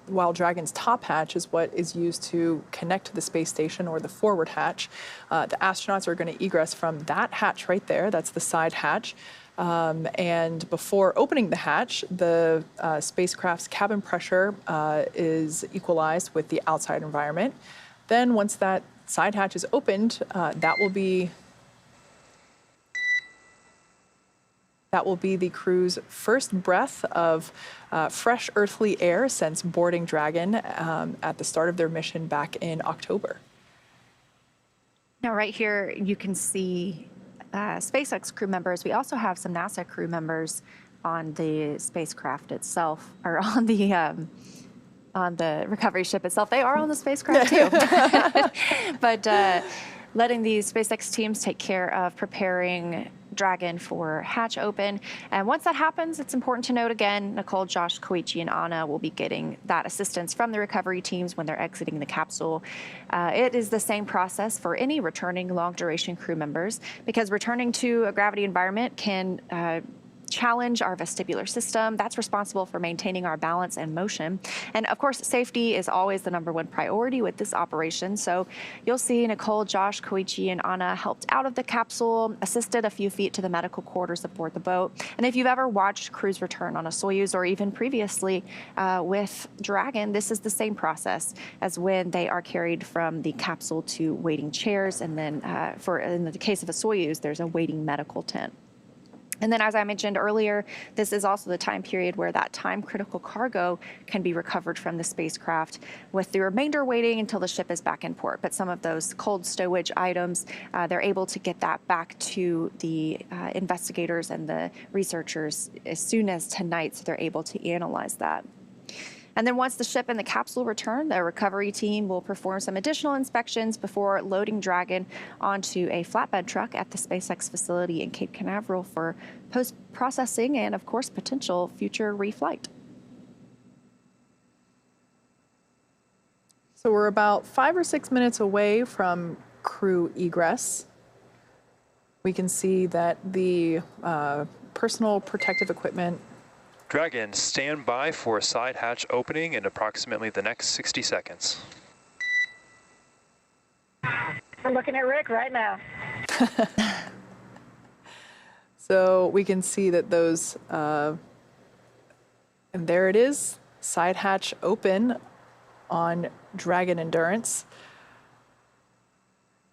while Dragon's top hatch is what is used to connect to the space station, or the forward hatch, the astronauts are going to egress from that hatch right there. That's the side hatch. And before opening the hatch, the spacecraft's cabin pressure is equalized with the outside environment. Then once that side hatch is opened, that will be the crew's first breath of fresh earthly air since boarding Dragon at the start of their mission back in October. Now, right here, you can see SpaceX crew members. We also have some NASA crew members on the spacecraft itself, or on the recovery ship itself. They are on the spacecraft too. But letting the SpaceX teams take care of preparing Dragon for hatch open. And once that happens, it's important to note again, Nicole, Josh, Koichi, and Anna will be getting that assistance from the recovery teams when they're exiting the capsule. It is the same process for any returning long-duration crew members, because returning to a gravity environment can challenge our vestibular system. That's responsible for maintaining our balance and motion. And of course, safety is always the #1 priority with this operation. So you'll see Nicole, Josh, Koichi, and Anna helped out of the capsule, assisted a few feet to the medical quarters aboard the boat. And if you've ever watched crews return on a Soyuz, or even previously with Dragon, this is the same process as when they are carried from the capsule to waiting chairs. And then in the case of a Soyuz, there's a waiting medical tent. And then, as I mentioned earlier, this is also the time period where that time-critical cargo can be recovered from the spacecraft, with the remainder waiting until the ship is back in port. But some of those cold stowage items, they're able to get that back to the investigators and the researchers as soon as tonight, so they're able to analyze that. And then once the ship and the capsule return, the recovery team will perform some additional inspections before loading Dragon onto a flatbed truck at the SpaceX facility in Cape Canaveral for post-processing and, of course, potential future reflight. So we're about 5 or 6 minutes away from crew egress. We can see that the personal protective equipment. Dragon, stand by for a side hatch opening in approximately the next 60 seconds. We're looking at Rick right now. So we can see that those, and there it is, side hatch open on Dragon Endurance.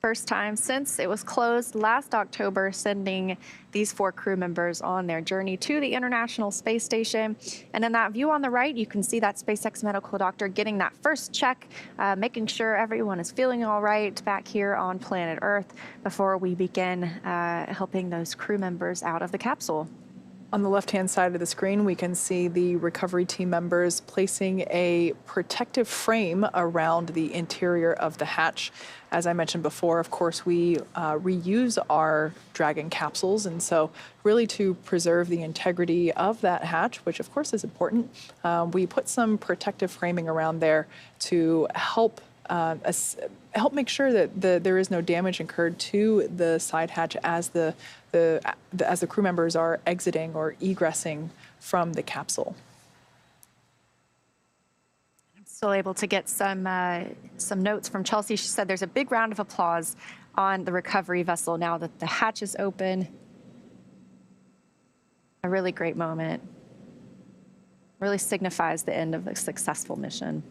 First time since it was closed last October, sending these 4 crew members on their journey to the International Space Station. And in that view on the right, you can see that SpaceX medical doctor getting that first check, making sure everyone is feeling all right back here on planet Earth before we begin helping those crew members out of the capsule. On the left-hand side of the screen, we can see the recovery team members placing a protective frame around the interior of the hatch. As I mentioned before, of course, we reuse our Dragon capsules, and so really to preserve the integrity of that hatch, which of course is important, we put some protective framing around there to help make sure that there is no damage incurred to the side hatch as the crew members are exiting or egressing from the capsule. I'm still able to get some notes from Chelsea. She said there's a big round of applause on the recovery vessel now that the hatch is open. A really great moment. Really signifies the end of a successful mission.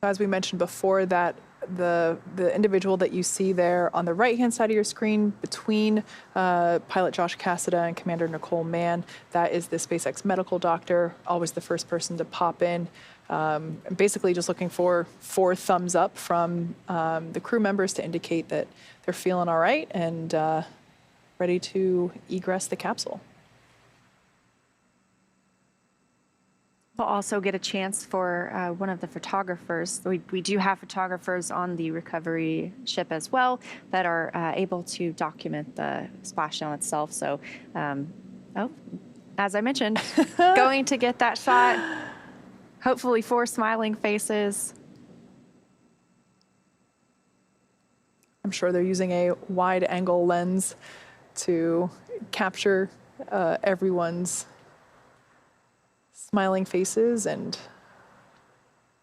So as we mentioned before, that the individual that you see there on the right-hand side of your screen between pilot Josh Cassada and Commander Nicole Mann, that is the SpaceX medical doctor, always the first person to pop in. Basically just looking for 4 thumbs up from the crew members to indicate that they're feeling all right and ready to egress the capsule. We'll also get a chance for one of the photographers. We do have photographers on the recovery ship as well that are able to document the splashdown itself. So, as I mentioned, going to get that shot. Hopefully 4 smiling faces. I'm sure they're using a wide-angle lens to capture everyone's smiling faces. And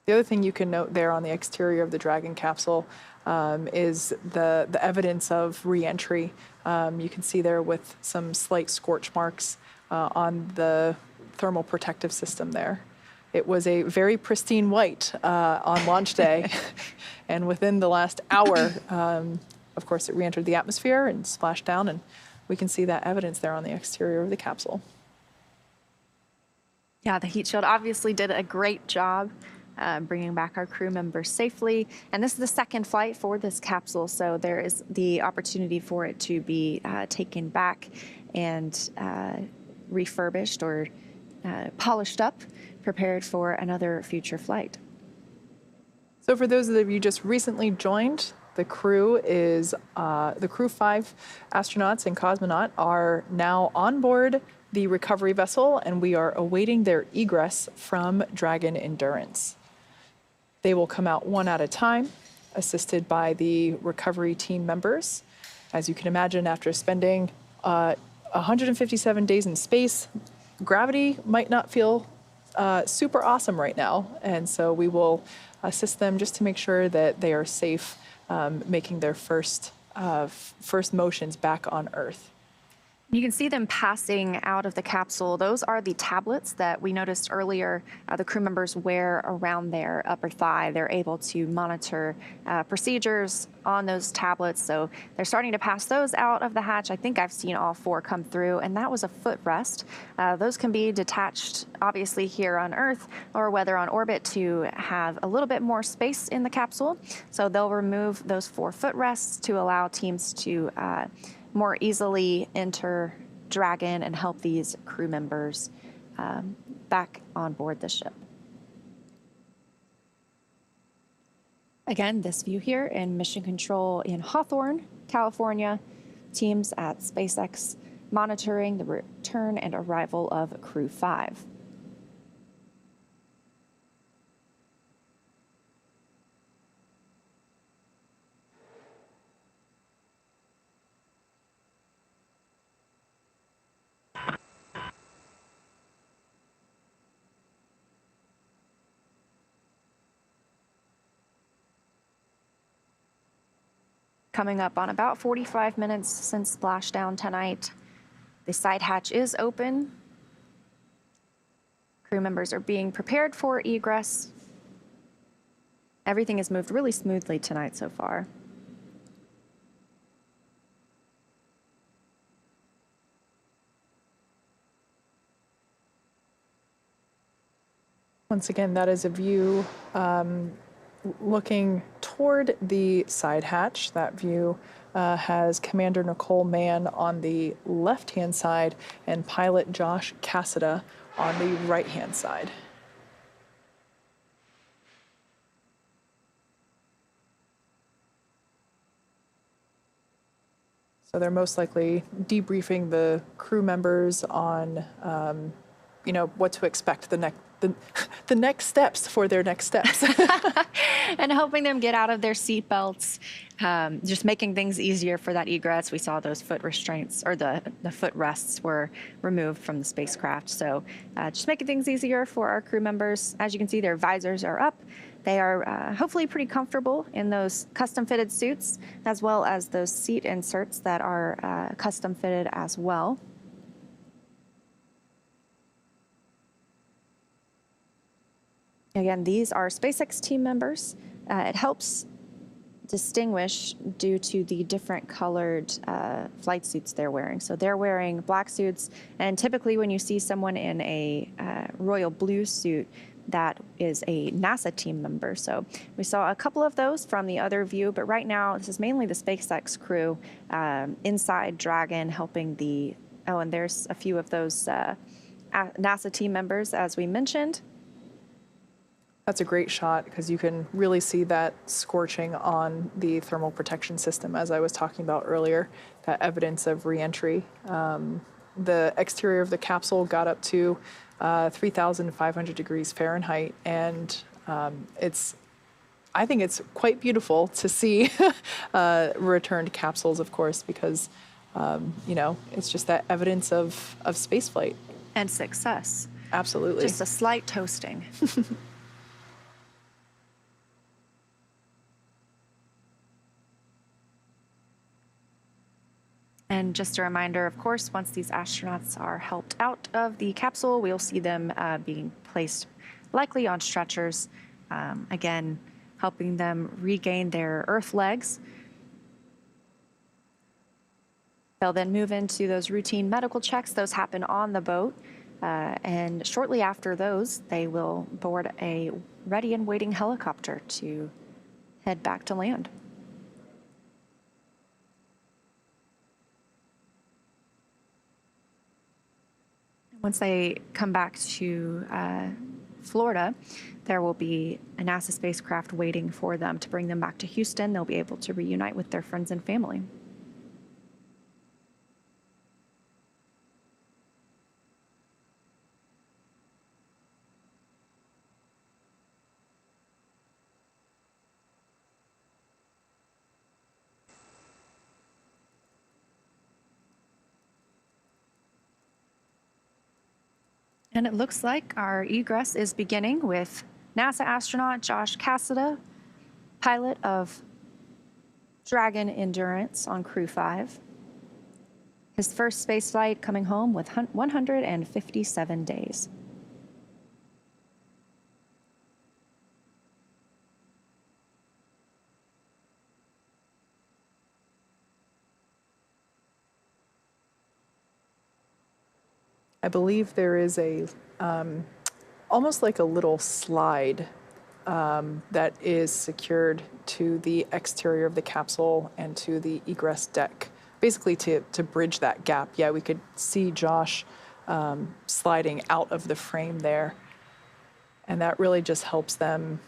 the other thing you can note there on the exterior of the Dragon capsule is the evidence of re-entry. You can see there with some slight scorch marks on the thermal protective system there. It was a very pristine white on launch day, and within the last hour, of course, it re-entered the atmosphere and splashed down, and we can see that evidence there on the exterior of the capsule. Yeah, the heat shield obviously did a great job bringing back our crew members safely. And this is the second flight for this capsule, so there is the opportunity for it to be taken back and refurbished or polished up, prepared for another future flight. So for those of you just recently joined, the crew is the Crew-5 astronauts and cosmonaut are now on board the recovery vessel, and we are awaiting their egress from Dragon Endurance. They will come out one at a time, assisted by the recovery team members. As you can imagine, after spending 157 days in space, gravity might not feel super awesome right now, and so we will assist them just to make sure that they are safe, making their first motions back on Earth. You can see them passing out of the capsule. Those are the tablets that we noticed earlier the crew members wear around their upper thigh. They're able to monitor procedures on those tablets. So they're starting to pass those out of the hatch. I think I've seen all 4 come through, and that was a footrest. Those can be detached, obviously, here on Earth or whether on orbit to have a little bit more space in the capsule. So they'll remove those 4 footrests to allow teams to more easily enter Dragon and help these crew members back on board the ship. Again, this view here in Mission Control in Hawthorne, California, teams at SpaceX monitoring the return and arrival of Crew-5. Coming up on about 45 minutes since splashdown tonight. The side hatch is open. Crew members are being prepared for egress. Everything has moved really smoothly tonight so far. Once again, that is a view looking toward the side hatch. That view has Commander Nicole Mann on the left-hand side and pilot Josh Cassida on the right-hand side. So they're most likely debriefing the crew members on, what to expect the next steps for their next steps. And helping them get out of their seat belts, just making things easier for that egress. We saw those foot restraints, or the foot rests were removed from the spacecraft. So just making things easier for our crew members. As you can see, their visors are up. They are hopefully pretty comfortable in those custom fitted suits, as well as those seat inserts that are custom fitted as well. Again, these are SpaceX team members. It helps distinguish due to the different colored flight suits they're wearing. So they're wearing black suits, and typically when you see someone in a royal blue suit, that is a NASA team member. So we saw a couple of those from the other view, but right now this is mainly the SpaceX crew inside Dragon helping the, and there's a few of those NASA team members as we mentioned. That's a great shot because you can really see that scorching on the thermal protection system, as I was talking about earlier, that evidence of re-entry. The exterior of the capsule got up to 3,500 degrees Fahrenheit, and I think it's quite beautiful to see returned capsules, of course, because it's just that evidence of spaceflight. And success. Absolutely. Just a slight toasting. And just a reminder, of course, once these astronauts are helped out of the capsule, we'll see them being placed likely on stretchers, again, helping them regain their Earth legs. They'll then move into those routine medical checks. Those happen on the boat. And shortly after those, they will board a ready and waiting helicopter to head back to land. Once they come back to Florida, there will be a NASA spacecraft waiting for them to bring them back to Houston. They'll be able to reunite with their friends and family. And it looks like our egress is beginning with NASA astronaut Josh Cassada, pilot of Dragon Endurance on Crew-5. His first space flight coming home with 157 days. I believe there is a almost like a little slide that is secured to the exterior of the capsule and to the egress deck, basically to bridge that gap. Yeah, we could see Josh sliding out of the frame there, and that really just helps them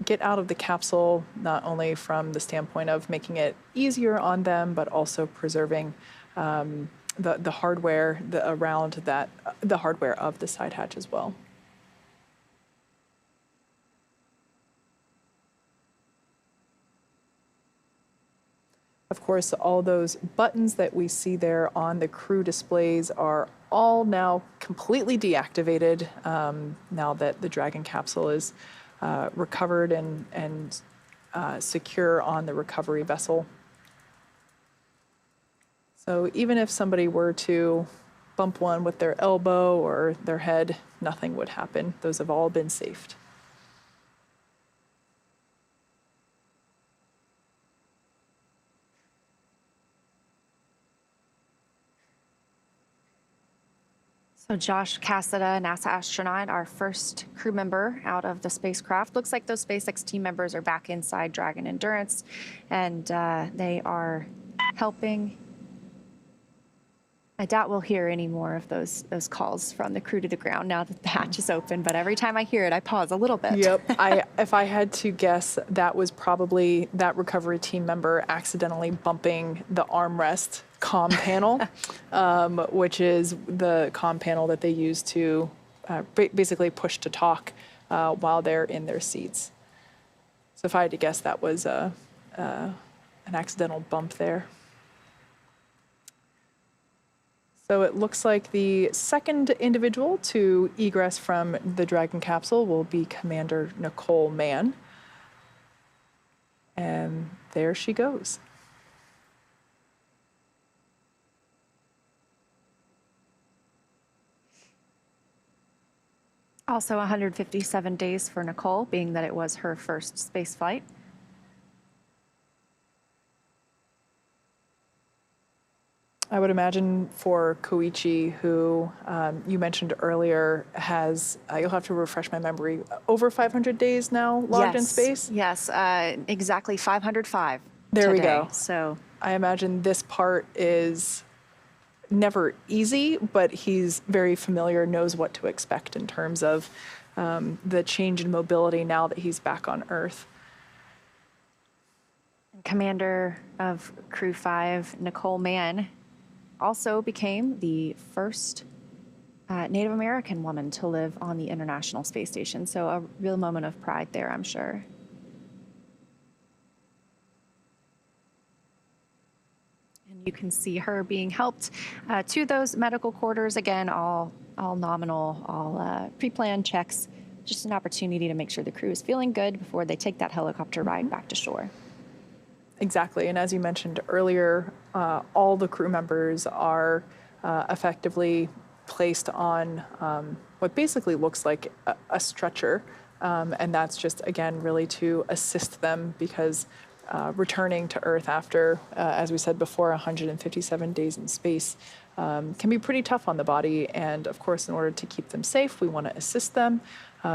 get out of the capsule, not only from the standpoint of making it easier on them, but also preserving the hardware around that, the hardware of the side hatch as well. Of course, all those buttons that we see there on the crew displays are all now completely deactivated now that the Dragon capsule is recovered and secure on the recovery vessel. So even if somebody were to bump one with their elbow or their head, nothing would happen. Those have all been saved. So Josh Cassada, NASA astronaut, our first crew member out of the spacecraft. Looks like those SpaceX team members are back inside Dragon Endurance, and they are helping. I doubt we'll hear any more of those calls from the crew to the ground now that the hatch is open, but every time I hear it, I pause a little bit. Yep. If I had to guess, that was probably that recovery team member accidentally bumping the armrest comm panel, which is the comm panel that they use to basically push to talk while they're in their seats. So if I had to guess, that was an accidental bump there. So it looks like the second individual to egress from the Dragon capsule will be Commander Nicole Mann. And there she goes. Also 157 days for Nicole, being that it was her first space flight. I would imagine for Koichi, who you mentioned earlier, has, you'll have to refresh my memory, over 500 days now logged in space? Yes, exactly 505 There today. we go. So I imagine this part is never easy, but he's very familiar, knows what to expect in terms of the change in mobility now that he's back on Earth. Commander of Crew-5, Nicole Mann, also became the first Native American woman to live on the International Space Station. So a real moment of pride there, I'm sure. And you can see her being helped to those medical quarters, again, all all nominal, all pre-planned checks. Just an opportunity to make sure the crew is feeling good before they take that helicopter ride back to shore. Exactly, and as you mentioned earlier, all the crew members are effectively placed on what basically looks like a stretcher, and that's just, again, really to assist them because returning to Earth after, as we said before, 157 days in space can be pretty tough on the body, and of course, in order to keep them safe, we want to assist them.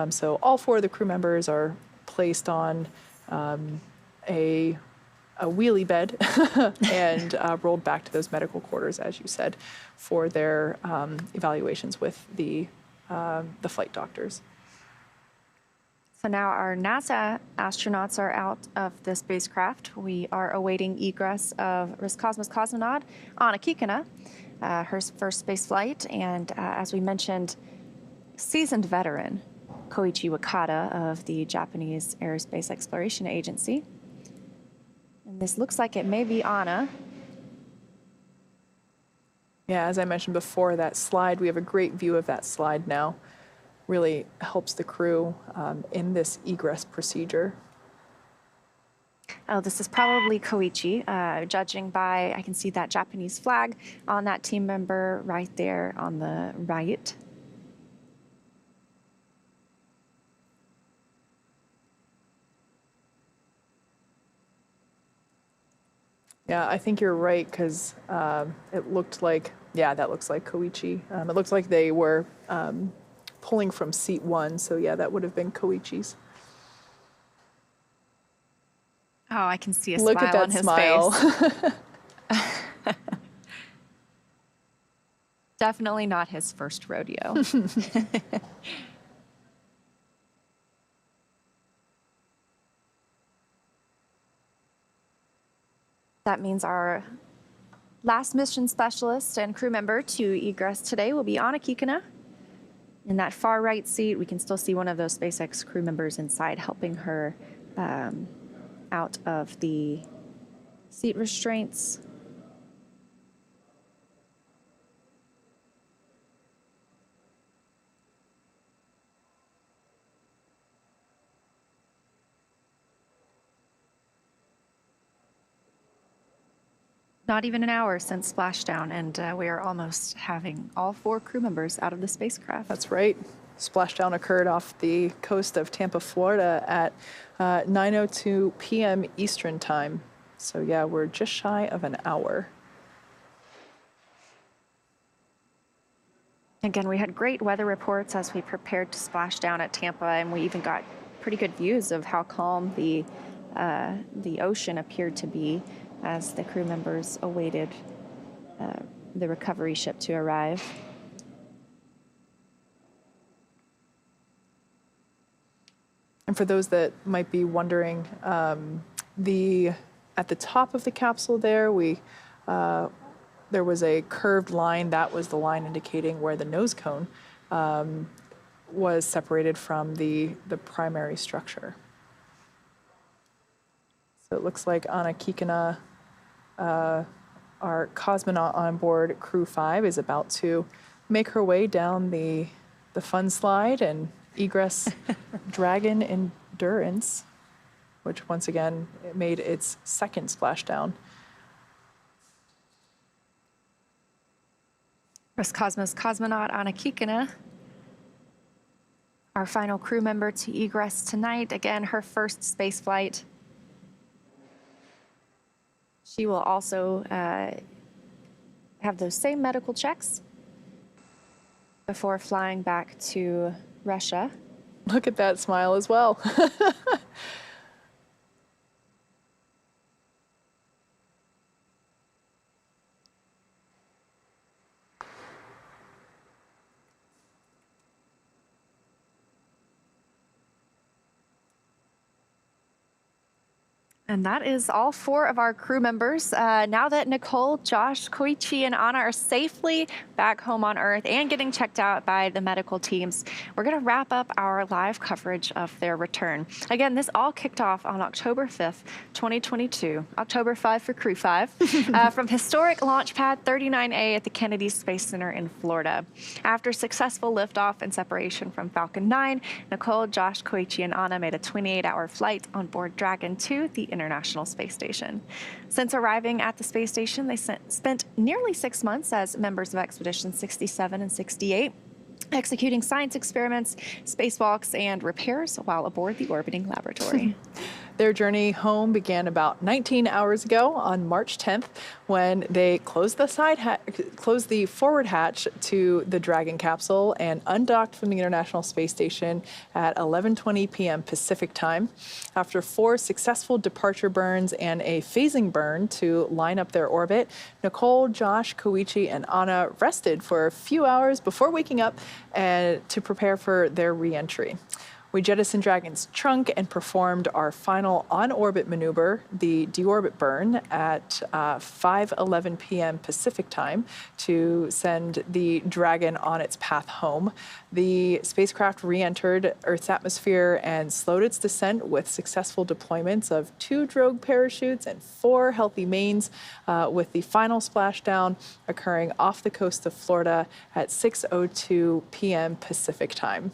So all 4 of the crew members are placed on a wheelie bed and rolled back to those medical quarters, as you said, for their evaluations with the flight doctors. So now our NASA astronauts are out of the spacecraft. We are awaiting egress of Roscosmos cosmonaut Anna Kikina, her first space flight, and as we mentioned, seasoned veteran Koichi Wakata of the Japanese Aerospace Exploration Agency. And this looks like it may be Anna. Yeah, as I mentioned before, that slide, we have a great view of that slide now. Really helps the crew in this egress procedure. Oh, this is probably Koichi, judging by, I can see that Japanese flag on that team member right there on the right. Yeah, I think you're right, because it looked like, yeah, that looks like Koichi. It looks like they were pulling from seat 1, so yeah, that would have been Koichi's. Oh, I can see a Look smile at that on his smile. face. Definitely not his first rodeo. That means our last mission specialist and crew member to egress today will be Anna Kikina. In that far right seat, we can still see one of those SpaceX crew members inside helping her out of the seat restraints. Not even an hour since splashdown, and we are almost having all 4 crew members out of the spacecraft. That's right. Splashdown occurred off the coast of Tampa, Florida at 9:02 p.m. Eastern Time. So yeah, we're just shy of an hour. Again, we had great weather reports as we prepared to splash down at Tampa, and we even got pretty good views of how calm the ocean appeared to be as the crew members awaited the recovery ship to arrive. And for those that might be wondering, at the top of the capsule there, there was a curved line. That was the line indicating where the nose cone was separated from the primary structure. So it looks like Anna Kikina, our cosmonaut on board Crew-5, is about to make her way down the fun slide and egress Dragon Endurance, which once again made its second splashdown. Roscosmos cosmonaut Anna Kikina, our final crew member to egress tonight. Again, her first space flight. She will also have those same medical checks before flying back to Russia. Look at that smile as well. And that is all 4 of our crew members. Now that Nicole, Josh, Koichi, and Anna are safely back home on Earth and getting checked out by the medical teams, we're going to wrap up our live coverage of their return. Again, this all kicked off on October 5th, 2022, October 5 for Crew-5, from historic launch pad 39A at the Kennedy Space Center in Florida. After successful liftoff and separation from Falcon 9, Nicole, Josh, Koichi, and Anna made a 28-hour flight on board Dragon 2, the International Space Station. Since arriving at the space station, they spent nearly 6 months as members of Expedition 67 and 68, executing science experiments, spacewalks, and repairs while aboard the orbiting laboratory. Their journey home began about 19 hours ago on March 10th when they closed the forward hatch to the Dragon capsule and undocked from the International Space Station at 11:20 p.m. Pacific time. After 4 successful departure burns and a phasing burn to line up their orbit, Nicole, Josh, Koichi, and Anna rested for a few hours before waking up to prepare for their re-entry. We jettisoned Dragon's trunk and performed our final on-orbit maneuver, the deorbit burn, at 5:11 p.m. Pacific time to send the Dragon on its path home. The spacecraft re-entered Earth's atmosphere and slowed its descent with successful deployments of 2 drogue parachutes and 4 healthy mains, with the final splashdown occurring off the coast of Florida at 6:02 p.m. Pacific time.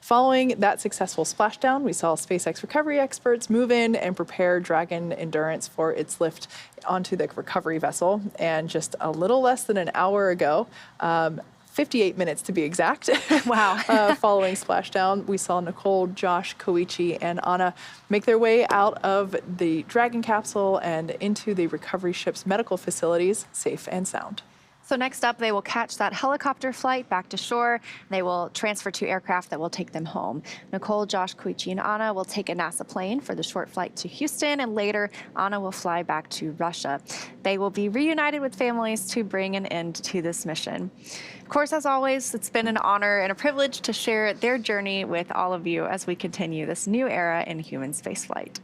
Following that successful splashdown, we saw SpaceX recovery experts move in and prepare Dragon Endurance for its lift onto the recovery vessel. And just a little less than an hour ago, 58 minutes to be exact. Wow. Following splashdown, we saw Nicole, Josh, Koichi, and Anna make their way out of the Dragon capsule and into the recovery ship's medical facilities, safe and sound. So next up, they will catch that helicopter flight back to shore. They will transfer to aircraft that will take them home. Nicole, Josh, Koichi, and Anna will take a NASA plane for the short flight to Houston, and later Anna will fly back to Russia. They will be reunited with families to bring an end to this mission. Of course, as always, it's been an honor and a privilege to share their journey with all of you as we continue this new era in human spaceflight.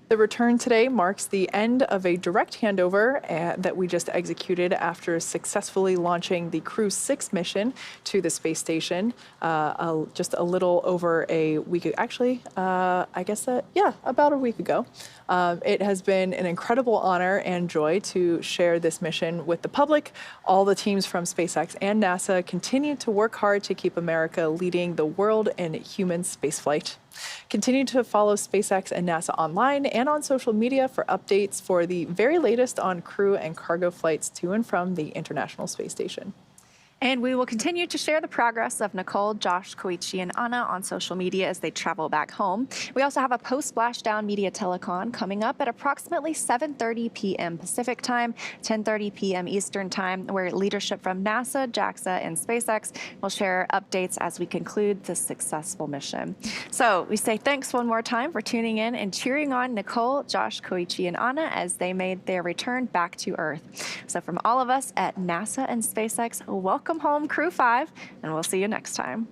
The return today marks the end of a direct handover that we just executed after successfully launching the Crew-6 mission to the space station just a little over a week, actually, about a week ago. It has been an incredible honor and joy to share this mission with the public. All the teams from SpaceX and NASA continue to work hard to keep America leading the world in human spaceflight. Continue to follow SpaceX and NASA online and on social media for updates for the very latest on crew and cargo flights to and from the International Space Station. And we will continue to share the progress of Nicole, Josh, Koichi, and Anna on social media as they travel back home. We also have a post-splashdown media telecon coming up at approximately 7:30 p.m. Pacific time, 10:30 p.m. Eastern time, where leadership from NASA, JAXA, and SpaceX will share updates as we conclude this successful mission. So we say thanks one more time for tuning in and cheering on Nicole, Josh, Koichi, and Anna as they made their return back to Earth. So from all of us at NASA and SpaceX, welcome home, Crew-5, and we'll see you next time.